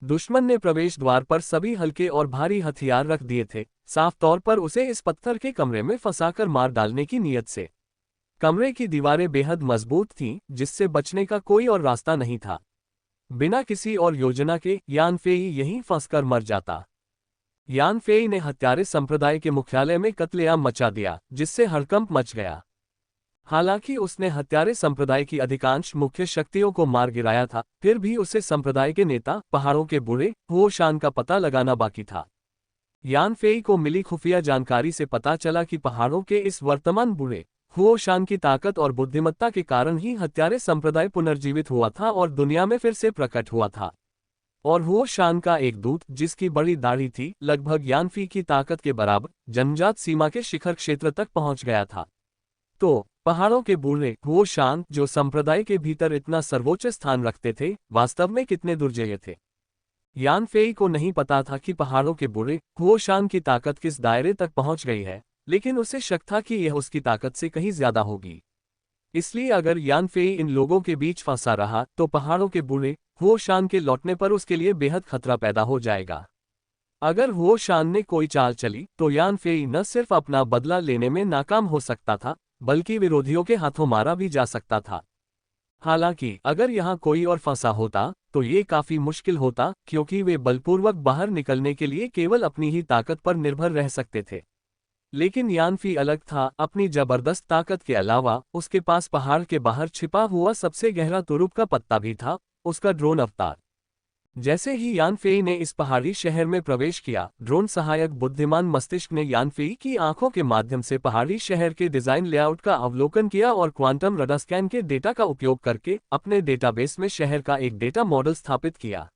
A: दुश्मन ने प्रवेश द्वार पर सभी हल्के और भारी हथियार रख दिए थे, साफ तौर पर उसे इस पत्थर के कमरे में फंसाकर मार डालने की नीयत से। कमरे की दीवारें बेहद मजबूत थीं, जिससे बचने का कोई और रास्ता नहीं था। बिना किसी और योजना के यानफेई यहीं फंसकर मर जाता। यानफेई ने हत्यारे संप्रदाय के मुख्यालय में कत्लेआम मचा दिया, जिससे हड़कंप मच गया। हालांकि उसने हत्यारे संप्रदाय की अधिकांश मुख्य शक्तियों को मार गिराया था, फिर भी उसे संप्रदाय के नेता पहाड़ों के बूढ़े हुओशान का पता लगाना बाकी था। यानफेई को मिली खुफिया जानकारी से पता चला कि पहाड़ों के इस वर्तमान बूढ़े हुओशान की ताकत और बुद्धिमत्ता के कारण ही हत्यारे संप्रदाय पुनर्जीवित हुआ था और दुनिया में फिर से प्रकट हुआ था। और हुओशान का एक दूत, जिसकी बड़ी दाढ़ी थी, लगभग यानफी की ताकत के बराबर, जन्मजात सीमा के शिखर क्षेत्र तक पहुंच गया था। तो पहाड़ों के बूढ़े हुओशान, जो संप्रदाय के भीतर इतना सर्वोच्च स्थान रखते थे, वास्तव में कितने दुर्जय थे। यानफेई को नहीं पता था कि पहाड़ों के बूढ़े हुओशान की ताकत किस दायरे तक पहुंच गई है, लेकिन उसे शक था कि यह उसकी ताकत से कहीं ज्यादा होगी। इसलिए अगर यानफेई इन लोगों के बीच फंसा रहा तो पहाड़ों के बूढ़े हुओशान के लौटने पर उसके लिए बेहद खतरा पैदा हो जाएगा। अगर हुओशान ने कोई चाल चली तो यानफेई न सिर्फ अपना बदला लेने में नाकाम हो सकता था, बल्कि विरोधियों के हाथों मारा भी जा सकता था। हालांकि अगर यहाँ कोई और फंसा होता तो ये काफी मुश्किल होता, क्योंकि वे बलपूर्वक बाहर निकलने के लिए केवल अपनी ही ताकत पर निर्भर रह सकते थे। लेकिन यानफी अलग था। अपनी जबरदस्त ताकत के अलावा उसके पास पहाड़ के बाहर छिपा हुआ सबसे गहरा तुरुप का पत्ता भी था, उसका ड्रोन अवतार। जैसे ही यानफेई ने इस पहाड़ी शहर में प्रवेश किया, ड्रोन सहायक बुद्धिमान मस्तिष्क ने यानफेई की आंखों के माध्यम से पहाड़ी शहर के डिजाइन लेआउट का अवलोकन किया और क्वांटम रडार स्कैन के डेटा का उपयोग करके अपने डेटाबेस में शहर का एक डेटा मॉडल स्थापित किया।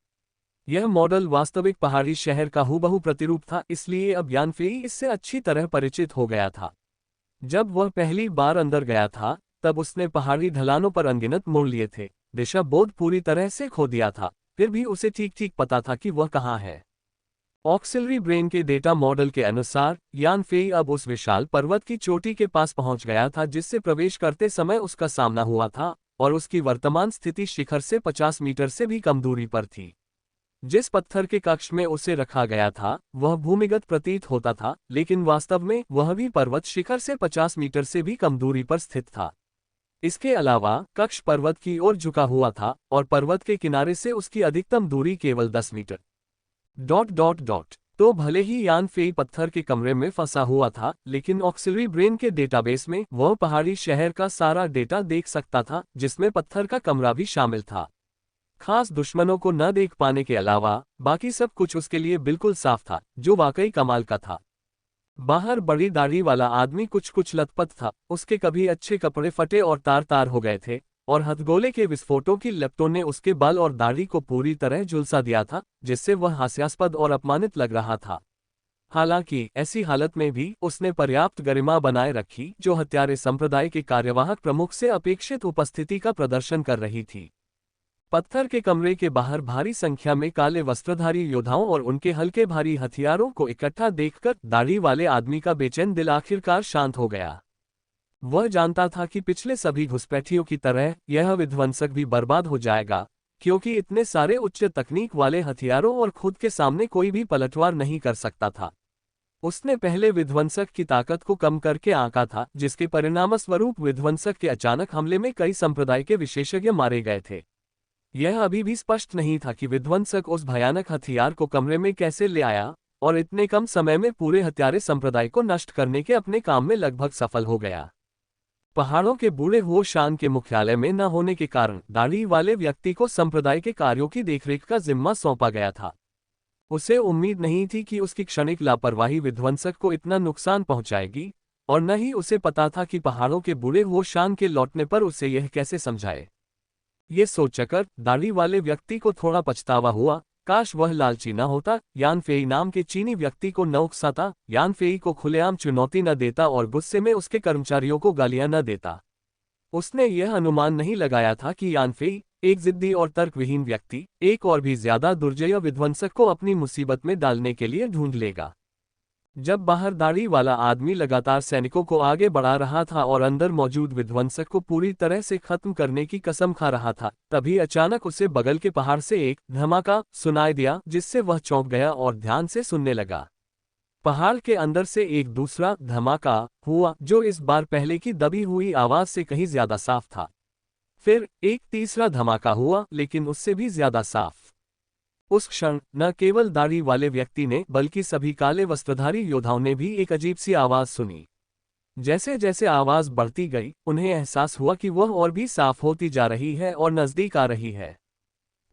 A: यह मॉडल वास्तविक पहाड़ी शहर का हूबहू प्रतिरूप था, इसलिए अब यानफेई इससे अच्छी तरह परिचित हो गया था। जब वह पहली बार अंदर गया था, तब उसने पहाड़ी ढलानों पर अनगिनत मोड़ लिए थे, दिशा बोध पूरी तरह से खो दिया था, फिर भी उसे ठीक ठीक पता था कि वह कहाँ है। ऑक्सिलरी ब्रेन के डेटा मॉडल के अनुसार यानफेई अब उस विशाल पर्वत की चोटी के पास पहुंच गया था जिससे प्रवेश करते समय उसका सामना हुआ था, और उसकी वर्तमान स्थिति शिखर से 50 मीटर से भी कम दूरी पर थी। जिस पत्थर के कक्ष में उसे रखा गया था वह भूमिगत प्रतीत होता था, लेकिन वास्तव में वह भी पर्वत शिखर से 50 मीटर से भी कम दूरी पर स्थित था। इसके अलावा कक्ष पर्वत की ओर झुका हुआ था और पर्वत के किनारे से उसकी अधिकतम दूरी केवल 10 मीटर। तो भले ही यानफेई पत्थर के कमरे में फंसा हुआ था, लेकिन ऑक्सिलरी ब्रेन के डेटाबेस में वह पहाड़ी शहर का सारा डेटा देख सकता था, जिसमें पत्थर का कमरा भी शामिल था। खास दुश्मनों को न देख पाने के अलावा बाकी सब कुछ उसके लिए बिल्कुल साफ था, जो वाकई कमाल का था। बाहर बड़ी दाढ़ी वाला आदमी कुछ लथपथ था, उसके कभी अच्छे कपड़े फटे और तार तार हो गए थे, और हथगोले के विस्फोटों की लपटों ने उसके बाल और दाढ़ी को पूरी तरह झुलसा दिया था, जिससे वह हास्यास्पद और अपमानित लग रहा था। हालांकि ऐसी हालत में भी उसने पर्याप्त गरिमा बनाए रखी, जो हत्यारे संप्रदाय के कार्यवाहक प्रमुख से अपेक्षित उपस्थिति का प्रदर्शन कर रही थी। पत्थर के कमरे के बाहर भारी संख्या में काले वस्त्रधारी योद्धाओं और उनके हल्के भारी हथियारों को इकट्ठा देखकर दाढ़ी वाले आदमी का बेचैन दिल आखिरकार शांत हो गया। वह जानता था कि पिछले सभी घुसपैठियों की तरह यह विध्वंसक भी बर्बाद हो जाएगा, क्योंकि इतने सारे उच्च तकनीक वाले हथियारों और खुद के सामने कोई भी पलटवार नहीं कर सकता था। उसने पहले विध्वंसक की ताकत को कम करके आंका था, जिसके परिणामस्वरूप विध्वंसक के अचानक हमले में कई संप्रदाय के विशेषज्ञ मारे गए थे। यह अभी भी स्पष्ट नहीं था कि विध्वंसक उस भयानक हथियार को कमरे में कैसे ले आया और इतने कम समय में पूरे हत्यारे संप्रदाय को नष्ट करने के अपने काम में लगभग सफल हो गया। पहाड़ों के बूढ़े हो शान के मुख्यालय में न होने के कारण दाढ़ी वाले व्यक्ति को संप्रदाय के कार्यों की देखरेख का जिम्मा सौंपा गया था। उसे उम्मीद नहीं थी कि उसकी क्षणिक लापरवाही विध्वंसक को इतना नुकसान पहुंचाएगी, और न ही उसे पता था कि पहाड़ों के बूढ़े हो शान के लौटने पर उसे यह कैसे समझाए। ये सोचकर दाढ़ी वाले व्यक्ति को थोड़ा पछतावा हुआ। काश वह लालची न होता, यान फेई नाम के चीनी व्यक्ति को न उकसाता, यान फेई को खुलेआम चुनौती न देता और गुस्से में उसके कर्मचारियों को गालियां न देता। उसने यह अनुमान नहीं लगाया था कि यान फेई, एक जिद्दी और तर्कविहीन व्यक्ति, एक और भी ज्यादा दुर्जय विध्वंसक को अपनी मुसीबत में डालने के लिए ढूंढ लेगा। जब बाहर दाढ़ी वाला आदमी लगातार सैनिकों को आगे बढ़ा रहा था और अंदर मौजूद विध्वंसक को पूरी तरह से खत्म करने की कसम खा रहा था, तभी अचानक उसे बगल के पहाड़ से एक धमाका सुनाई दिया, जिससे वह चौंक गया और ध्यान से सुनने लगा। पहाड़ के अंदर से एक दूसरा धमाका हुआ, जो इस बार पहले की दबी हुई आवाज से कहीं ज्यादा साफ था। फिर एक तीसरा धमाका हुआ, लेकिन उससे भी ज्यादा साफ। उस क्षण न केवल दाढ़ी वाले व्यक्ति ने, बल्कि सभी काले वस्त्रधारी योद्धाओं ने भी एक अजीब सी आवाज सुनी। जैसे जैसे आवाज बढ़ती गई, उन्हें एहसास हुआ कि वह और भी साफ होती जा रही है और नजदीक आ रही है।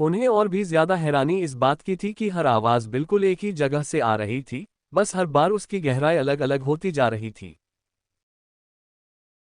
A: उन्हें और भी ज्यादा हैरानी इस बात की थी कि हर आवाज बिल्कुल एक ही जगह से आ रही थी, बस हर बार उसकी गहराई अलग अलग होती जा रही थी।